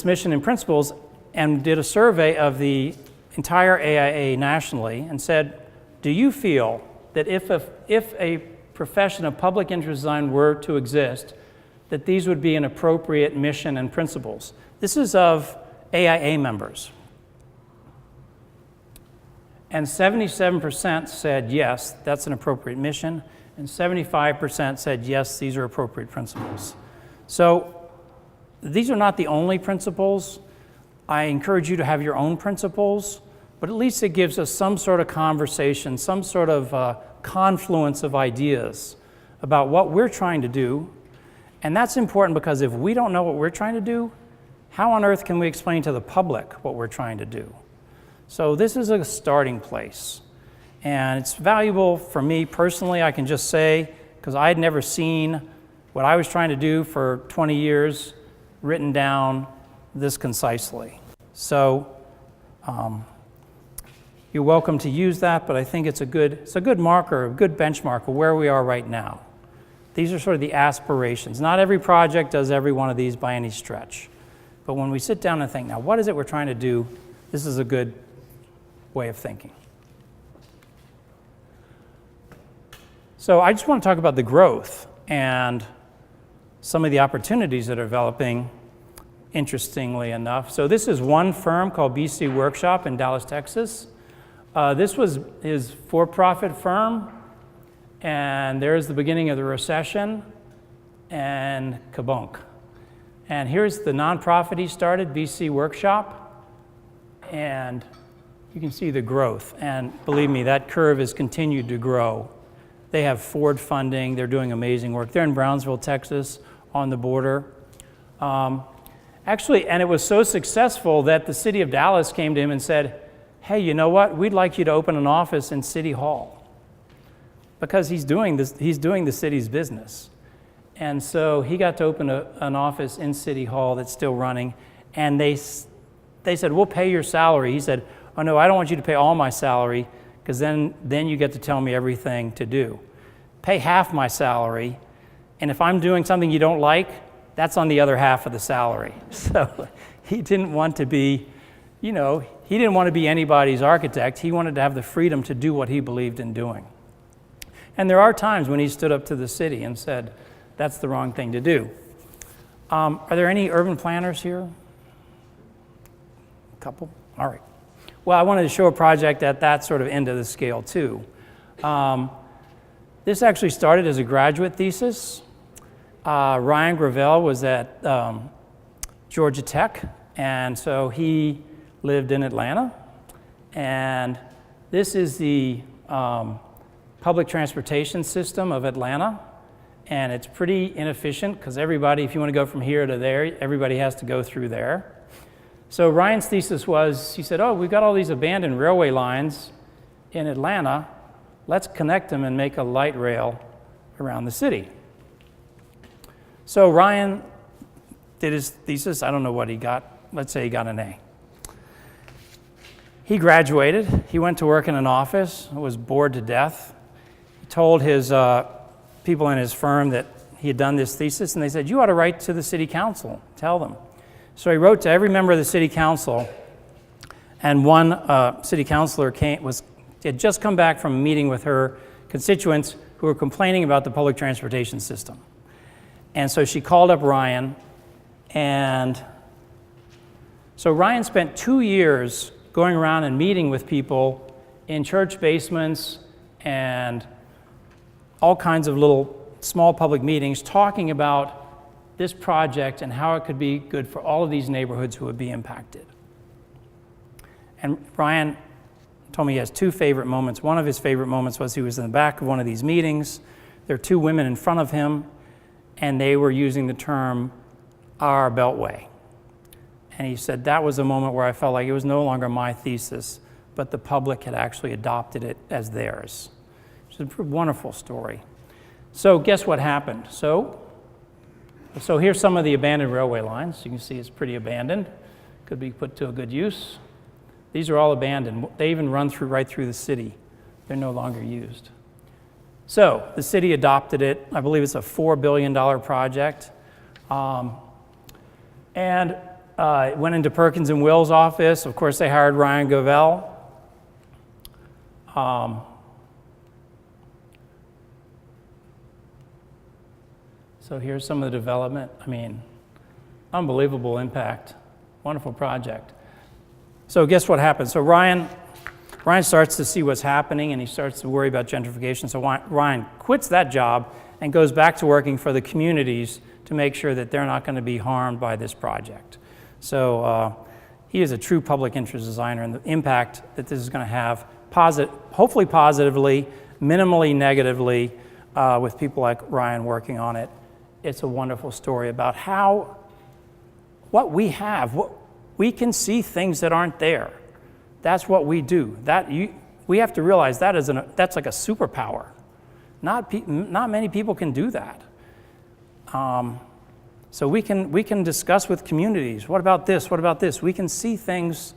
mission and principles and did a survey of the entire AIA nationally and said, do you feel that if a profession of public interest design were to exist, that these would be an appropriate mission and principles? This is of AIA members. And 77% said yes, that's an appropriate mission, and 75% said yes, these are appropriate principles. So these are not the only principles. I encourage you to have your own principles, but at least it gives us some sort of conversation, some sort of confluence of ideas about what we're trying to do. And that's important because if we don't know what we're trying to do, how on earth can we explain to the public what we're trying to do? So this is a starting place. And it's valuable for me personally, I can just say, because I had never seen what I was trying to do for 20 years written down this concisely. So you're welcome to use that, but I think it's a good marker, a good benchmark of where we are right now. These are sort of the aspirations. Not every project does every one of these by any stretch. But when we sit down and think, now what is it we're trying to do? This is a good way of thinking. So I just want to talk about the growth and some of the opportunities that are developing, interestingly enough. So this is one firm called BC Workshop in Dallas, Texas. This was his for-profit firm, and there's the beginning of the recession, and kabunk. And here's the nonprofit he started, BC Workshop, and you can see the growth. And believe me, that curve has continued to grow. They have Ford funding. They're doing amazing work. They're in Brownsville, Texas, on the border. Actually, and it was so successful that the city of Dallas came to him and said, hey, you know what? We'd like you to open an office in City Hall, because he's doing the city's business. And so he got to open an office in City Hall that's still running, and they said, we'll pay your salary. He said, oh no, I don't want you to pay all my salary, because then you get to tell me everything to do. Pay half my salary, and if I'm doing something you don't like, that's on the other half of the salary. So he didn't want to be, he didn't want to be anybody's architect. He wanted to have the freedom to do what he believed in doing. And there are times when he stood up to the city and said, that's the wrong thing to do. Are there any urban planners here? A couple? All right. Well, I wanted to show a project at that sort of end of the scale too. This actually started as a graduate thesis. Ryan Gravel was at Georgia Tech, and so he lived in Atlanta. And this is the public transportation system of Atlanta. And it's pretty inefficient because everybody, if you want to go from here to there, everybody has to go through there. So Ryan's thesis was, he said, oh, we've got all these abandoned railway lines in Atlanta. Let's connect them and make a light rail around the city. So Ryan did his thesis. I don't know what he got. Let's say he got an A. He graduated. He went to work in an office, was bored to death. He told his people in his firm that he had done this thesis, and they said, you ought to write to the city council, tell them. So he wrote to every member of the city council, and one city councilor had just come back from a meeting with her constituents who were complaining about the public transportation system. And so she called up Ryan, and so Ryan spent 2 years going around and meeting with people in church basements and all kinds of little small public meetings talking about this project and how it could be good for all of these neighborhoods who would be impacted. And Ryan told me he has two favorite moments. One of his favorite moments was he was in the back of one of these meetings. There were two women in front of him, and they were using the term our Beltway. And he said that was a moment where I felt like it was no longer my thesis, but the public had actually adopted it as theirs. It's a wonderful story. So guess what happened? So here's some of the abandoned railway lines. You can see it's pretty abandoned. Could be put to a good use. These are all abandoned. They even run right through the city. They're no longer used. So the city adopted it. I believe it's a $4 billion project. And it went into Perkins and Will's office. Of course, they hired Ryan Gravel. So here's some of the development. I mean, unbelievable impact. Wonderful project. So guess what happens? So Ryan starts to see what's happening, and he starts to worry about gentrification. So Ryan quits that job and goes back to working for the communities to make sure that they're not going to be harmed by this project. So he is a true public interest designer, and the impact that this is going to have, hopefully positively, minimally negatively, with people like Ryan working on it. It's a wonderful story about what we have, we can see things that aren't there. That's what we do. We have to realize that's like a superpower. Not many people can do that. So we can discuss with communities, what about this, what about this? We can see things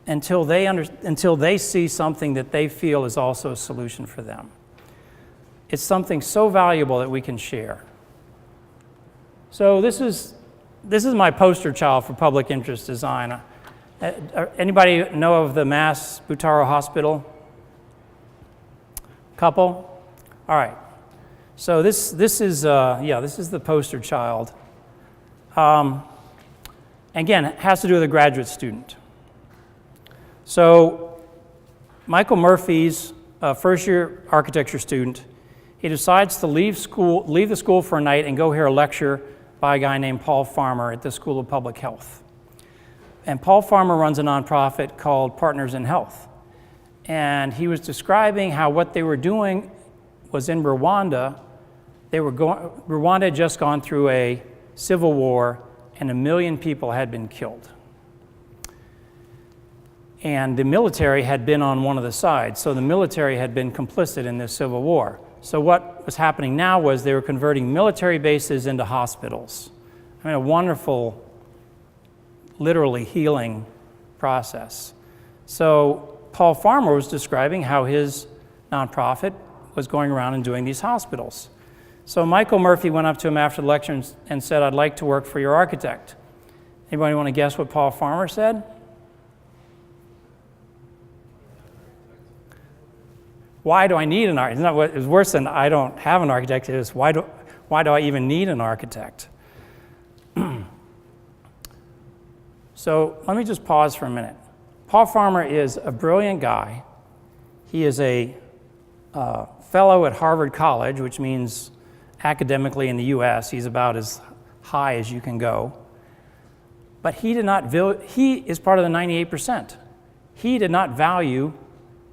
until they see something that they feel is also a solution for them. It's something so valuable that we can share. So this is my poster child for public interest design. Anybody know of the Mass Butare Hospital? Couple? All right. So this is the poster child. Again, it has to do with a graduate student. So Michael Murphy's a first-year architecture student. He decides to leave the school for a night and go hear a lecture by a guy named Paul Farmer at the School of Public Health. And Paul Farmer runs a nonprofit called Partners in Health. And he was describing how what they were doing was in Rwanda. Rwanda had just gone through a civil war, and 1 million people had been killed. And the military had been on one of the sides, so the military had been complicit in this civil war. So what was happening now was they were converting military bases into hospitals. I mean, a wonderful, literally healing process. So Paul Farmer was describing how his nonprofit was going around and doing these hospitals. So Michael Murphy went up to him after the lecture and said, "I'd like to work for your architect." Anybody want to guess what Paul Farmer said? Why do I need an architect? It's not what is worse than I don't have an architect. It is why do I even need an architect? So let me just pause for a minute. Paul Farmer is a brilliant guy. He is a fellow at Harvard College, which means academically in the US, he's about as high as you can go. But he is part of the 98%. He did not value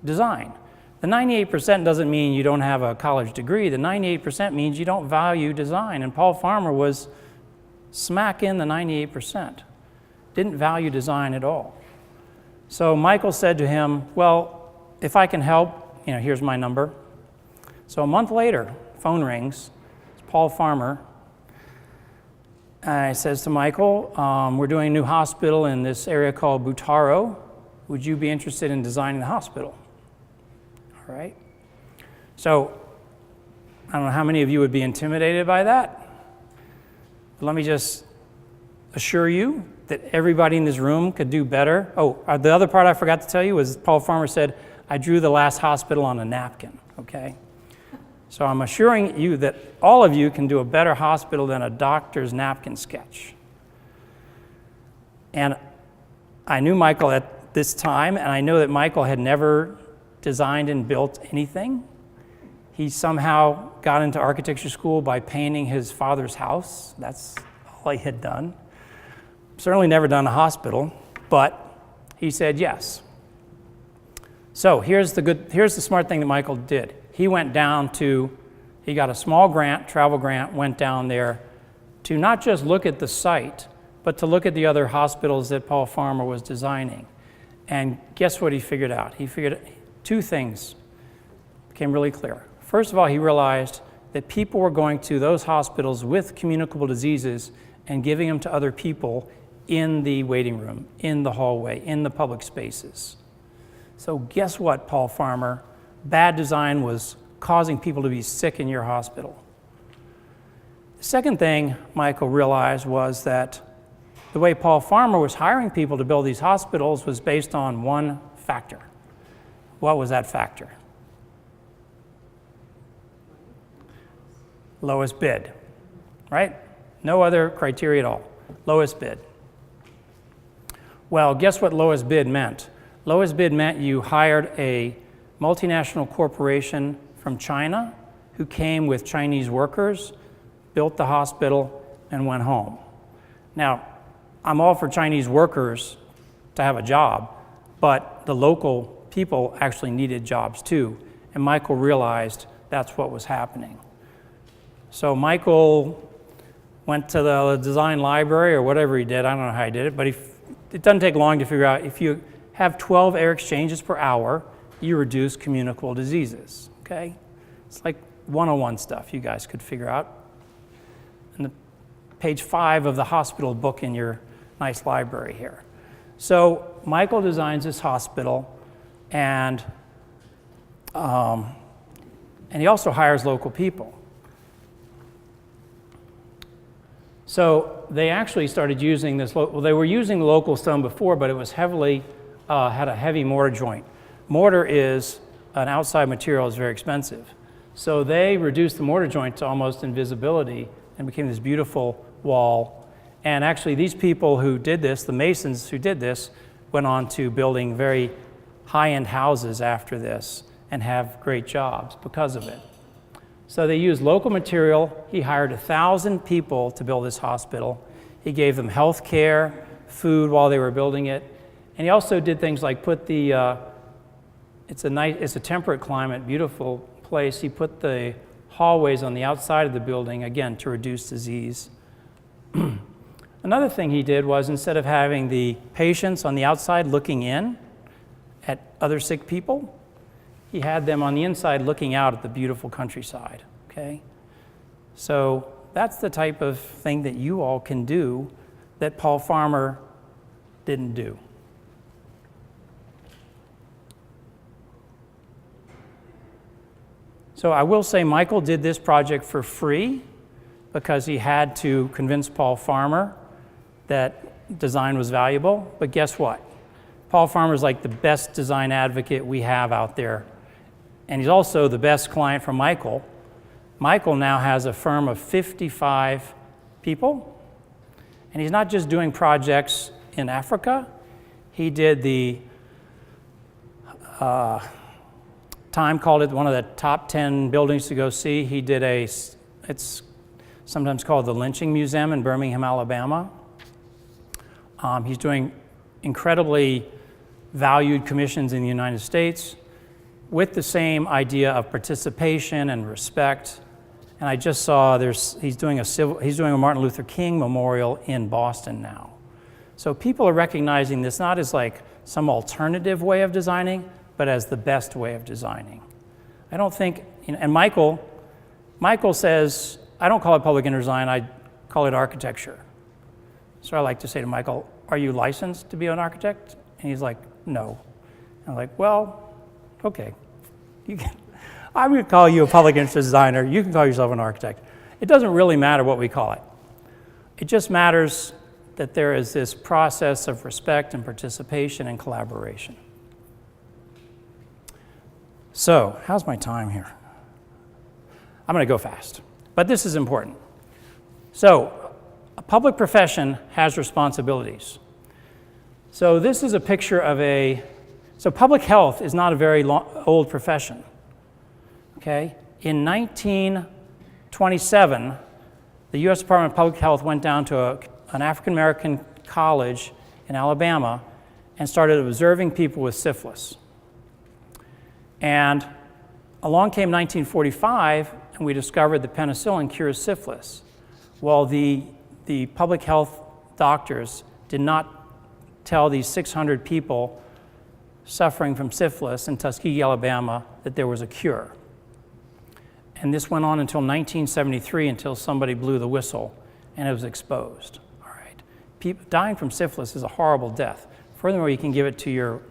design. The 98% doesn't mean you don't have a college degree. The 98% means you don't value design. And Paul Farmer was smack in the 98%. Didn't value design at all. So Michael said to him, "Well, if I can help, here's my number." So a month later, phone rings. It's Paul Farmer. He says to Michael, "We're doing a new hospital in this area called Butare. Would you be interested in designing the hospital?" All right. So I don't know how many of you would be intimidated by that. But let me just assure you that everybody in this room could do better. Oh, the other part I forgot to tell you was Paul Farmer said, "I drew the last hospital on a napkin," okay? So I'm assuring you that all of you can do a better hospital than a doctor's napkin sketch. And I knew Michael at this time, and I know that Michael had never designed and built anything. He somehow got into architecture school by painting his father's house. That's all he had done. Certainly never done a hospital, but he said yes. So here's the smart thing that Michael did. He got a small grant, travel grant, went down there to not just look at the site, but to look at the other hospitals that Paul Farmer was designing. And guess what he figured out? He figured two things became really clear. First of all, he realized that people were going to those hospitals with communicable diseases and giving them to other people in the waiting room, in the hallway, in the public spaces. So guess what, Paul Farmer? Bad design was causing people to be sick in your hospital. The second thing Michael realized was that the way Paul Farmer was hiring people to build these hospitals was based on one factor. What was that factor? Lowest bid, right? No other criteria at all. Lowest bid. Well, guess what lowest bid meant? Lowest bid meant you hired a multinational corporation from China who came with Chinese workers, built the hospital, and went home. Now, I'm all for Chinese workers to have a job, but the local people actually needed jobs too, and Michael realized that's what was happening. So Michael went to the design library or whatever he did, I don't know how he did it, but it doesn't take long to figure out if you have 12 air exchanges per hour, you reduce communicable diseases, okay? It's like 101 stuff you guys could figure out. And page 5 of the hospital book in your nice library here. So Michael designs this hospital, and he also hires local people. So they actually started using this, well, they were using local stone before, but it was heavily, had a heavy mortar joint. Mortar is an outside material, is very expensive. So they reduced the mortar joint to almost invisibility and became this beautiful wall. And actually these people who did this, the masons who did this, went on to building very high-end houses after this and have great jobs because of it. So they used local material. He hired 1,000 people to build this hospital. He gave them health care, food while they were building it. And he also did things like put the, it's a temperate climate, beautiful place. He put the hallways on the outside of the building, again, to reduce disease. Another thing he did was, instead of having the patients on the outside looking in at other sick people, he had them on the inside looking out at the beautiful countryside, okay? So that's the type of thing that you all can do that Paul Farmer didn't do. So I will say Michael did this project for free because he had to convince Paul Farmer that design was valuable. But guess what? Paul Farmer is like the best design advocate we have out there. And he's also the best client for Michael. Michael now has a firm of 55 people. And he's not just doing projects in Africa. He did the, Time called it one of the top 10 buildings to go see. He did it's sometimes called the Lynching Museum in Birmingham, Alabama. He's doing incredibly valued commissions in the United States with the same idea of participation and respect. And I just saw he's doing a Martin Luther King memorial in Boston now. So people are recognizing this not as like some alternative way of designing, but as the best way of designing. I don't think, and Michael says, I don't call it public design, I call it architecture. So I like to say to Michael, are you licensed to be an architect? And he's like, no. And I'm like, well, okay. I'm going to call you a public interest designer. You can call yourself an architect. It doesn't really matter what we call it. It just matters that there is this process of respect and participation and collaboration. So, how's my time here? I'm going to go fast, but this is important. So, a public profession has responsibilities. So this is a picture of so public health is not a very old profession, okay? In 1927, the U.S. Department of Public Health went down to an African-American college in Alabama and started observing people with syphilis. And along came 1945, and we discovered that penicillin cures syphilis. Well, the public health doctors did not tell these 600 people suffering from syphilis in Tuskegee, Alabama, that there was a cure. And this went on until 1973, until somebody blew the whistle and it was exposed. All right. Dying from syphilis is a horrible death. Furthermore, you can give it to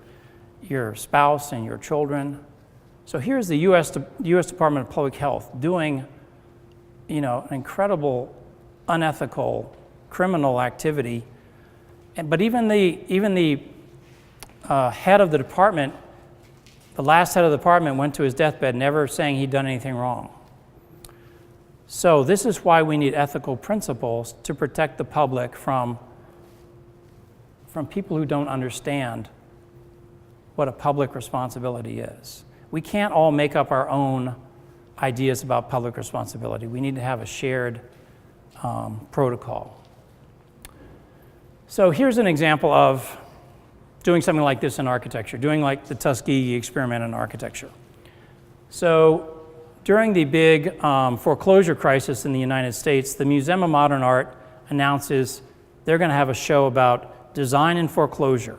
your spouse and your children. So here's the U.S. Department of Public Health doing, an incredible, unethical, criminal activity. But even the head of the department, the last head of the department, went to his deathbed never saying he'd done anything wrong. So this is why we need ethical principles to protect the public from people who don't understand what a public responsibility is. We can't all make up our own ideas about public responsibility. We need to have a shared protocol. So here's an example of doing something like this in architecture, doing like the Tuskegee experiment in architecture. So during the big foreclosure crisis in the United States, the Museum of Modern Art announces they're going to have a show about design and foreclosure.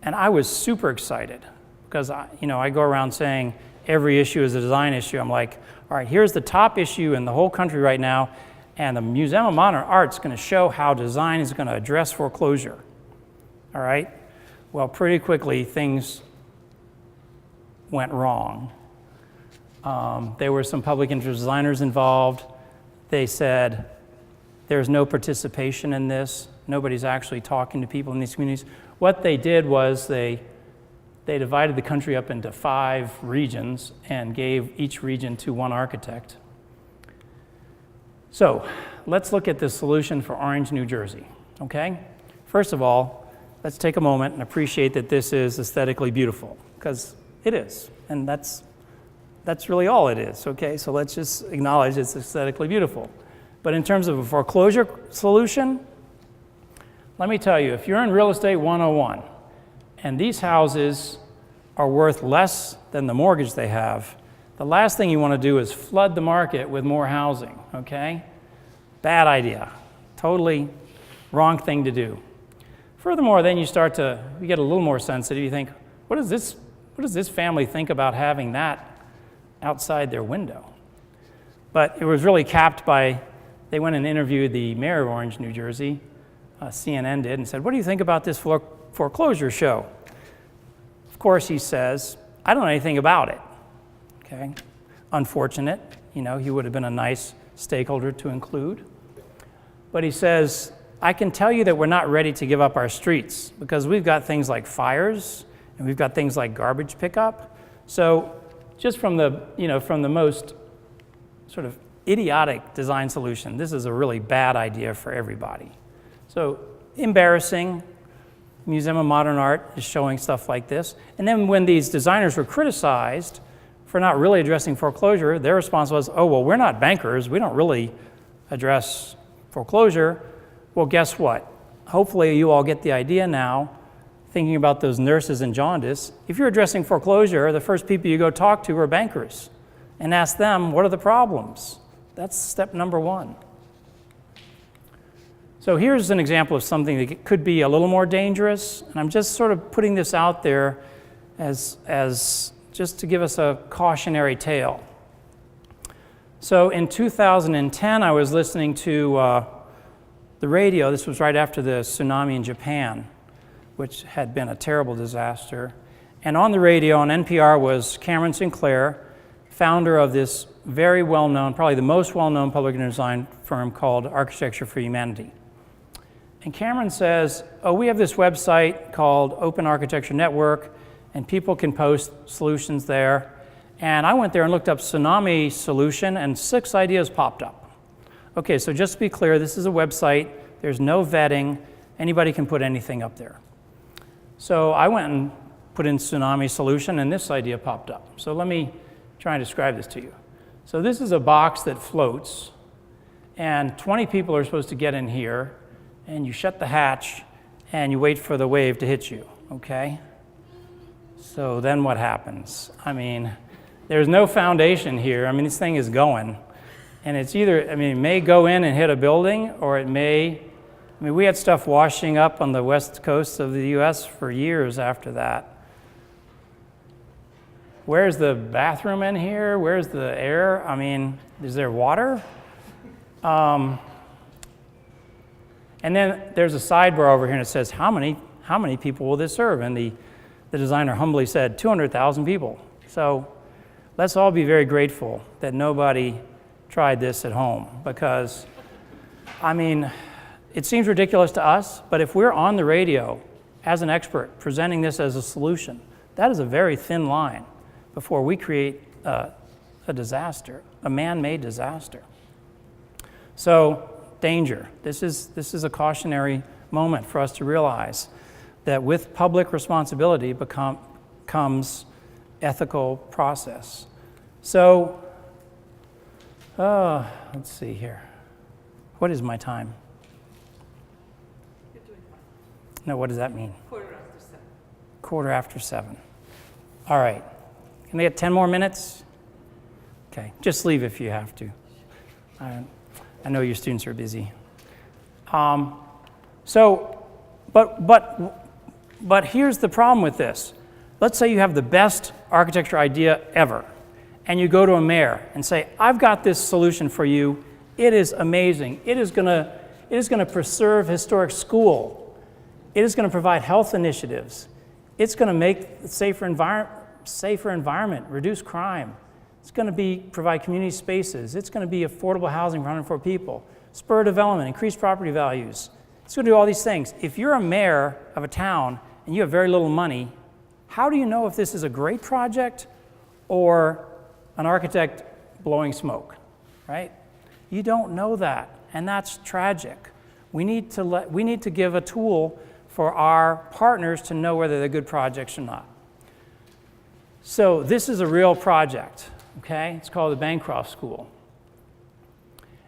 And I was super excited because I go around saying every issue is a design issue. I'm like, all right, here's the top issue in the whole country right now. And the Museum of Modern Art is going to show how design is going to address foreclosure. All right? Well, pretty quickly, things went wrong. There were some public interest designers involved. They said, there's no participation in this. Nobody's actually talking to people in these communities. What they did was they divided the country up into 5 regions and gave each region to one architect. So let's look at the solution for Orange, New Jersey, okay? First of all, let's take a moment and appreciate that this is aesthetically beautiful, because it is, and that's really all it is, okay? So let's just acknowledge it's aesthetically beautiful. But in terms of a foreclosure solution, let me tell you, if you're in Real Estate 101 and these houses are worth less than the mortgage they have, the last thing you want to do is flood the market with more housing, okay? Bad idea. Totally wrong thing to do. Furthermore, then you get a little more sensitive. You think, what does this family think about having that outside their window? But it was really capped by, they went and interviewed the mayor of Orange, New Jersey, CNN did, and said, what do you think about this foreclosure show? Of course, he says, I don't know anything about it. Okay, unfortunate, he would have been a nice stakeholder to include. But he says, I can tell you that we're not ready to give up our streets because we've got things like fires and we've got things like garbage pickup. So just from the most sort of idiotic design solution, this is a really bad idea for everybody. So embarrassing. Museum of Modern Art is showing stuff like this. And then when these designers were criticized for not really addressing foreclosure, their response was, oh, well, we're not bankers. We don't really address foreclosure. Well, guess what? Hopefully you all get the idea now, thinking about those nurses in jaundice. If you're addressing foreclosure, the first people you go talk to are bankers and ask them, what are the problems? That's step number 1. So here's an example of something that could be a little more dangerous, and I'm just sort of putting this out there as just to give us a cautionary tale. So in 2010, I was listening to the radio. This was right after the tsunami in Japan, which had been a terrible disaster. And on the radio on NPR was Cameron Sinclair, founder of this very well-known, probably the most well-known public design firm called Architecture for Humanity. And Cameron says, oh, we have this website called Open Architecture Network, and people can post solutions there. And I went there and looked up tsunami solution, and 6 ideas popped up. Okay, so just to be clear, this is a website. There's no vetting. Anybody can put anything up there. So I went and put in tsunami solution, and this idea popped up. So let me try and describe this to you. So this is a box that floats, and 20 people are supposed to get in here, and you shut the hatch, and you wait for the wave to hit you, okay? So then what happens? I mean, there's no foundation here. I mean, this thing is going. And it's either, it may go in and hit a building, or it may, we had stuff washing up on the west coast of the US for years after that. Where's the bathroom in here? Where's the air? Is there water? And then there's a sidebar over here, and it says, how many people will this serve? And the designer humbly said, 200,000 people. So let's all be very grateful that nobody tried this at home, because, it seems ridiculous to us, but if we're on the radio as an expert presenting this as a solution, that is a very thin line before we create a disaster, a man-made disaster. So, danger. This is a cautionary moment for us to realize that with public responsibility comes ethical process. So, let's see here. What is my time? You're doing fine. No, what does that mean? 7:15. 7:15. All right. Can they get 10 more minutes? Okay, just leave if you have to. I know your students are busy. But here's the problem with this. Let's say you have the best architecture idea ever, and you go to a mayor and say, I've got this solution for you, It is amazing. It is going to preserve historic school. It is going to provide health initiatives. It's going to make a safer environment, reduce crime. It's going to provide community spaces. It's going to be affordable housing for 104 people, spur development, increase property values. It's going to do all these things. If you're a mayor of a town and you have very little money, how do you know if this is a great project or an architect blowing smoke, right? You don't know that, and that's tragic. We need to give a tool for our partners to know whether they're good projects or not. So this is a real project, okay? It's called the Bancroft School.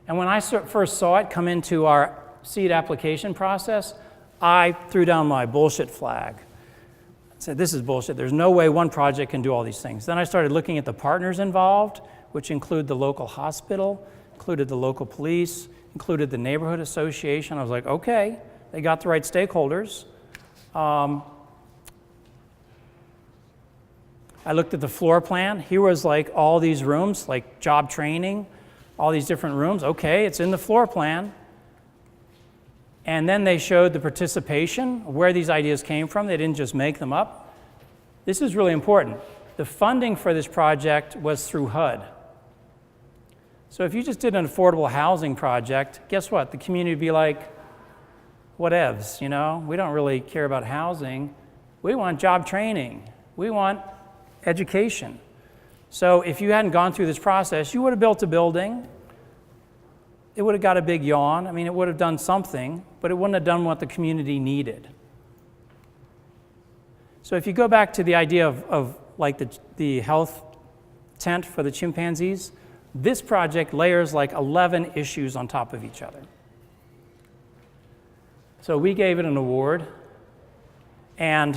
And when I first saw it come into our seed application process, I threw down my bullshit flag. I said, this is bullshit. There's no way one project can do all these things. Then I started looking at the partners involved, which include the local hospital, included the local police, included the neighborhood association. I was like, okay, they got the right stakeholders. I looked at the floor plan. Here was like all these rooms, like job training, all these different rooms. Okay, it's in the floor plan. And then they showed the participation, where these ideas came from. They didn't just make them up. This is really important. The funding for this project was through HUD. So if you just did an affordable housing project, guess what? The community would be like, whatevs, you know? We don't really care about housing. We want job training. We want education. So if you hadn't gone through this process, you would have built a building. It would have got a big yawn. I mean, it would have done something, but it wouldn't have done what the community needed. So if you go back to the idea of like the health tent for the chimpanzees, this project layers like 11 issues on top of each other. So we gave it an award, and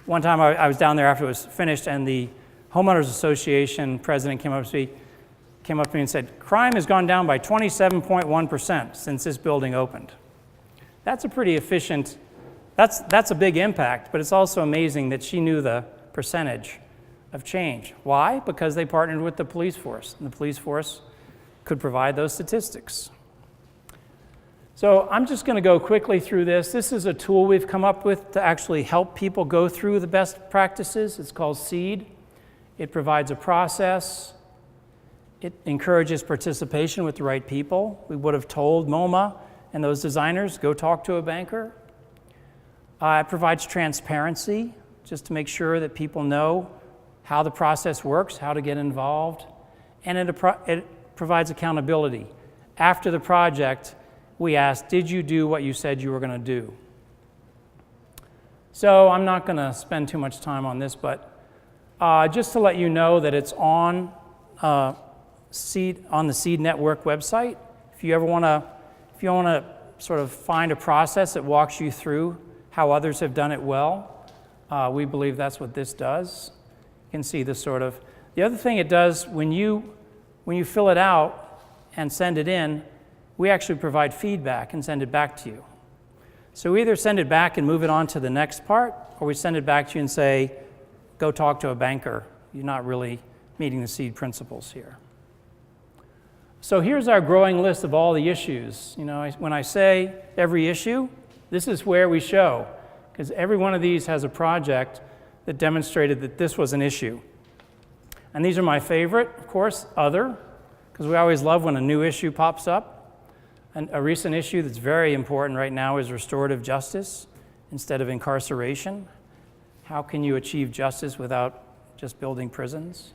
one time I was down there after it was finished, and the Homeowners Association president came up to me and said, crime has gone down by 27.1% since this building opened. That's a pretty efficient, that's a big impact, but it's also amazing that she knew the percentage of change. Why? Because they partnered with the police force, and the police force could provide those statistics. So I'm just going to go quickly through this. This is a tool we've come up with to actually help people go through the best practices. It's called SEED. It provides a process. It encourages participation with the right people. We would have told MoMA and those designers, go talk to a banker. It provides transparency, just to make sure that people know how the process works, how to get involved. And it provides accountability. After the project, we asked, did you do what you said you were going to do? So I'm not going to spend too much time on this, but just to let you know that it's on the Seed Network website. If you want to sort of find a process that walks you through how others have done it well, we believe that's what this does. You can see this sort of. The other thing it does, when you fill it out and send it in, we actually provide feedback and send it back to you. So we either send it back and move it on to the next part, or we send it back to you and say, go talk to a banker. You're not really meeting the SEED principles here. So here's our growing list of all the issues. You know, when I say every issue, this is where we show, because every one of these has a project that demonstrated that this was an issue. And these are my favorite, of course, other, because we always love when a new issue pops up. And a recent issue that's very important right now is restorative justice instead of incarceration. How can you achieve justice without just building prisons?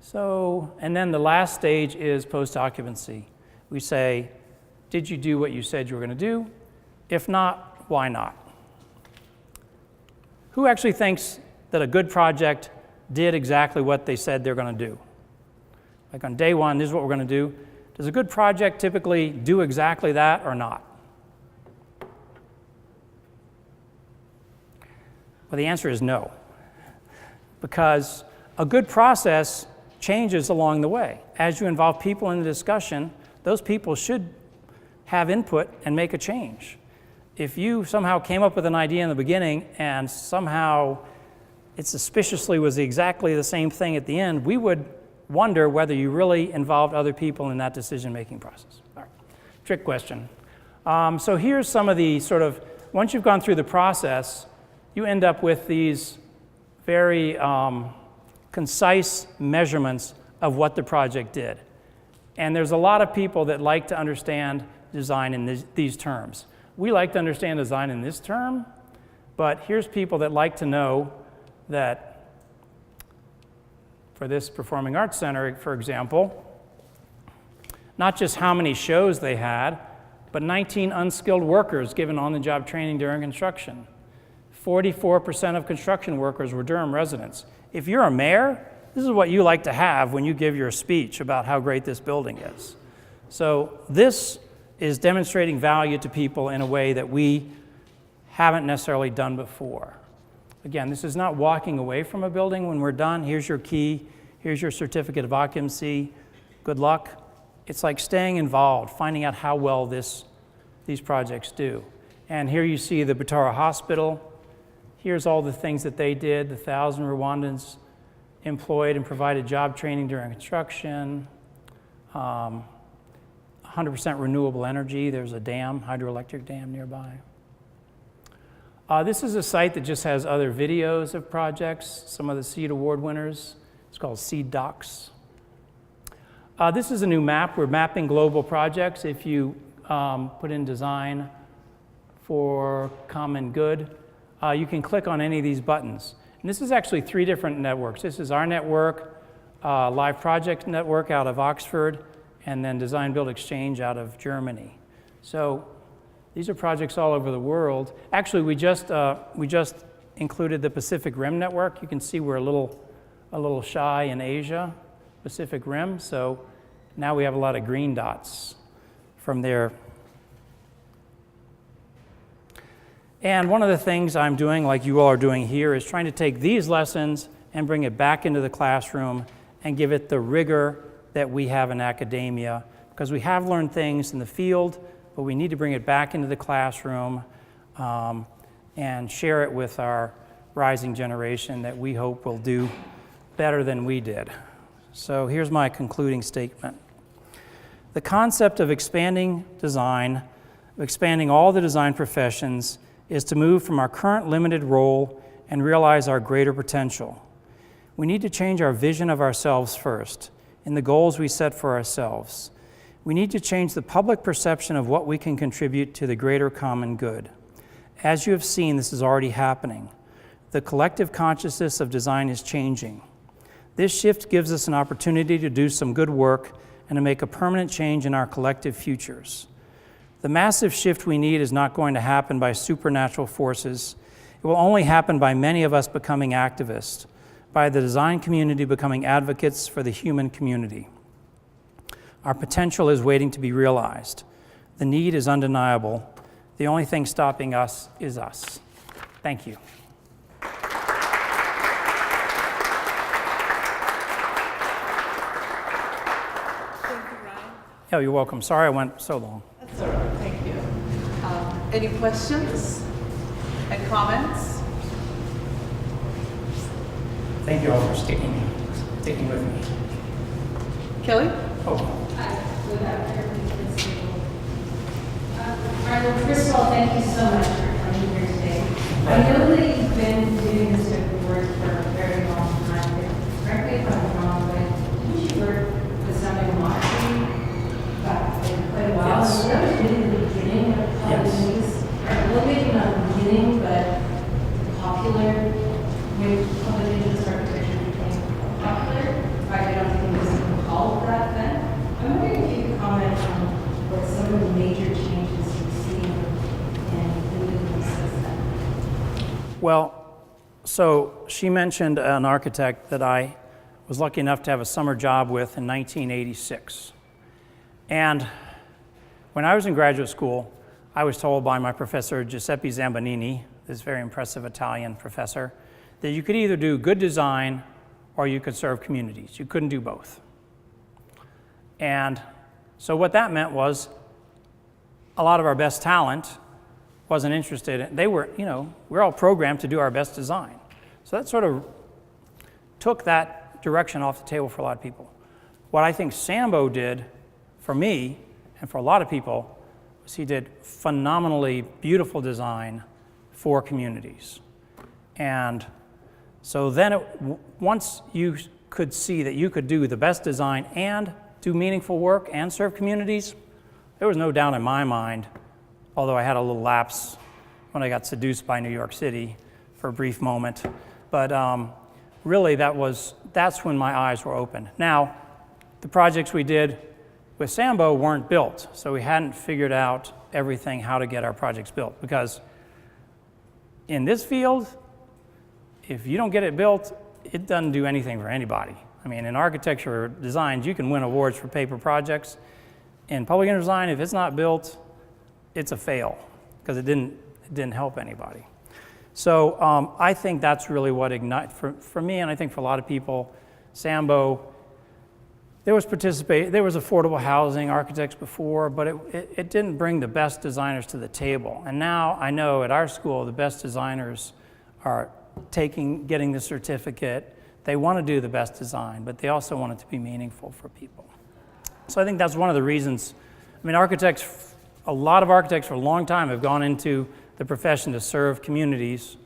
So, and then the last stage is post-occupancy. We say, did you do what you said you were going to do? If not, why not? Who actually thinks that a good project did exactly what they said they're going to do? Like on day one, this is what we're going to do. Does a good project typically do exactly that or not? Well, the answer is no. Because a good process changes along the way. As you involve people in the discussion, those people should have input and make a change. If you somehow came up with an idea in the beginning and somehow it suspiciously was exactly the same thing at the end, we would wonder whether you really involved other people in that decision-making process. All right, trick question. So here's some of the sort of, once you've gone through the process, you end up with these very concise measurements of what the project did. And there's a lot of people that like to understand design in these terms. We like to understand design in this term, but here's people that like to know that for this Performing Arts Center, for example, not just how many shows they had, but 19 unskilled workers given on-the-job training during construction. 44% of construction workers were Durham residents. If you're a mayor, this is what you like to have when you give your speech about how great this building is. So this is demonstrating value to people in a way that we haven't necessarily done before. Again, this is not walking away from a building when we're done. Here's your key, here's your certificate of occupancy, good luck. It's like staying involved, finding out how well these projects do. And here you see the Butare Hospital. Here's all the things that they did, the 1,000 Rwandans employed and provided job training during construction, 100% renewable energy. There's a dam, hydroelectric dam nearby. This is a site that just has other videos of projects, some of the SEED Award winners. It's called SEED Docs. This is a new map. We're mapping global projects. If you put in design for common good, you can click on any of these buttons. And this is actually 3 different networks. This is our network, Live Project Network out of Oxford, and then Design Build Exchange out of Germany. So these are projects all over the world. Actually, we just included the Pacific Rim Network. You can see we're a little shy in Asia, Pacific Rim. So now we have a lot of green dots from there. And one of the things I'm doing, like you all are doing here, is trying to take these lessons and bring it back into the classroom and give it the rigor that we have in academia, because we have learned things in the field, but we need to bring it back into the classroom and share it with our rising generation that we hope will do better than we did. So here's my concluding statement. The concept of expanding design, of expanding all the design professions, is to move from our current limited role and realize our greater potential. We need to change our vision of ourselves first, in the goals we set for ourselves. We need to change the public perception of what we can contribute to the greater common good. As you have seen, this is already happening. The collective consciousness of design is changing. This shift gives us an opportunity to do some good work and to make a permanent change in our collective futures. The massive shift we need is not going to happen by supernatural forces. It will only happen by many of us becoming activists, by the design community becoming advocates for the human community. Our potential is waiting to be realized. The need is undeniable. The only thing stopping us is us. Thank you. Thank you, Ryan. Oh, you're welcome. Sorry I went so long. That's all right. Thank you. Any questions and comments? Thank you all for sticking with me. Kelly? Oh. Good afternoon. Arnold, first of all, thank you so much for coming here today. I know that you've been doing this type of work for a very long time. Correct me if I'm wrong, but didn't you work with somebody watching back in quite a while? Yes. And that was really the beginning of how Yes. the news, or well, maybe not the beginning, but popular, when public interest architecture became popular. I don't think it was called that then. I'm wondering if you could comment on what some of the major changes you've seen in the movement since then. Well, so she mentioned an architect that I was lucky enough to have a summer job with in 1986. And when I was in graduate school, I was told by my professor, Giuseppe Zambonini, this very impressive Italian professor, that you could either do good design or you could serve communities. You couldn't do both. And so what that meant was a lot of our best talent wasn't interested in, we're all programmed to do our best design. So that sort of took that direction off the table for a lot of people. What I think Sambo did for me and for a lot of people was he did phenomenally beautiful design for communities. And so then once you could see that you could do the best design and do meaningful work and serve communities, there was no doubt in my mind, although I had a little lapse when I got seduced by New York City for a brief moment. But really that's when my eyes were opened. Now, the projects we did with Sambo weren't built, so we hadn't figured out everything how to get our projects built, because in this field, if you don't get it built, it doesn't do anything for anybody. I mean, in architecture or designs, you can win awards for paper projects. In public design, if it's not built, it's a fail, because it didn't help anybody. So I think that's really what for me, and I think for a lot of people, Sambo, there was affordable housing architects before, but it didn't bring the best designers to the table. And now I know at our school, the best designers are getting the certificate. They want to do the best design, but they also want it to be meaningful for people. So I think that's one of the reasons. I mean, a lot of architects for a long time have gone into the profession to serve communities.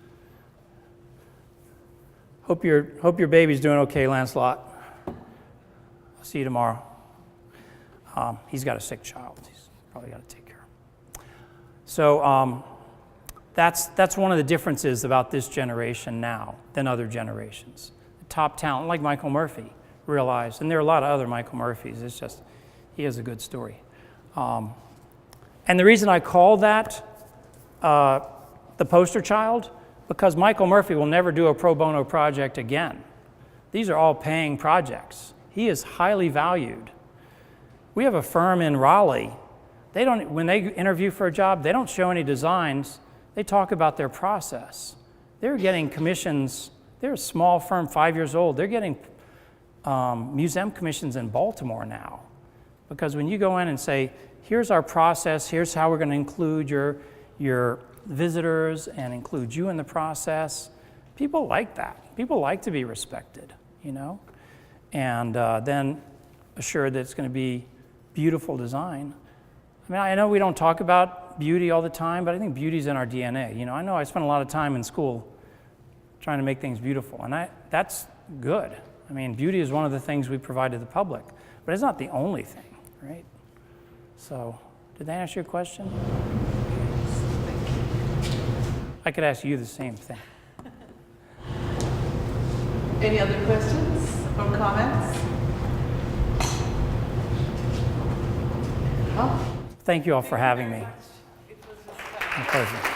Hope your baby's doing okay, Lancelot. I'll see you tomorrow. He's got a sick child. He's probably got to take care of him. So that's one of the differences about this generation now than other generations. The top talent, like Michael Murphy, realized, and there are a lot of other Michael Murphys, it's just, he has a good story. And the reason I call that the poster child, because Michael Murphy will never do a pro bono project again. These are all paying projects. He is highly valued. We have a firm in Raleigh. When they interview for a job, they don't show any designs. They talk about their process. They're getting commissions. They're a small firm, 5 years old. They're getting museum commissions in Baltimore now. Because when you go in and say, here's our process, here's how we're going to include your visitors and include you in the process, people like that. People like to be respected, you know? And then assured that it's going to be beautiful design. I mean, I know we don't talk about beauty all the time, but I think beauty's in our DNA. You know I spent a lot of time in school trying to make things beautiful, and that's good. I mean, beauty is one of the things we provide to the public, but it's not the only thing, right? So, did that answer your question? I could ask you the same thing. Any other questions or comments? Thank you all for having me. It was My pleasure.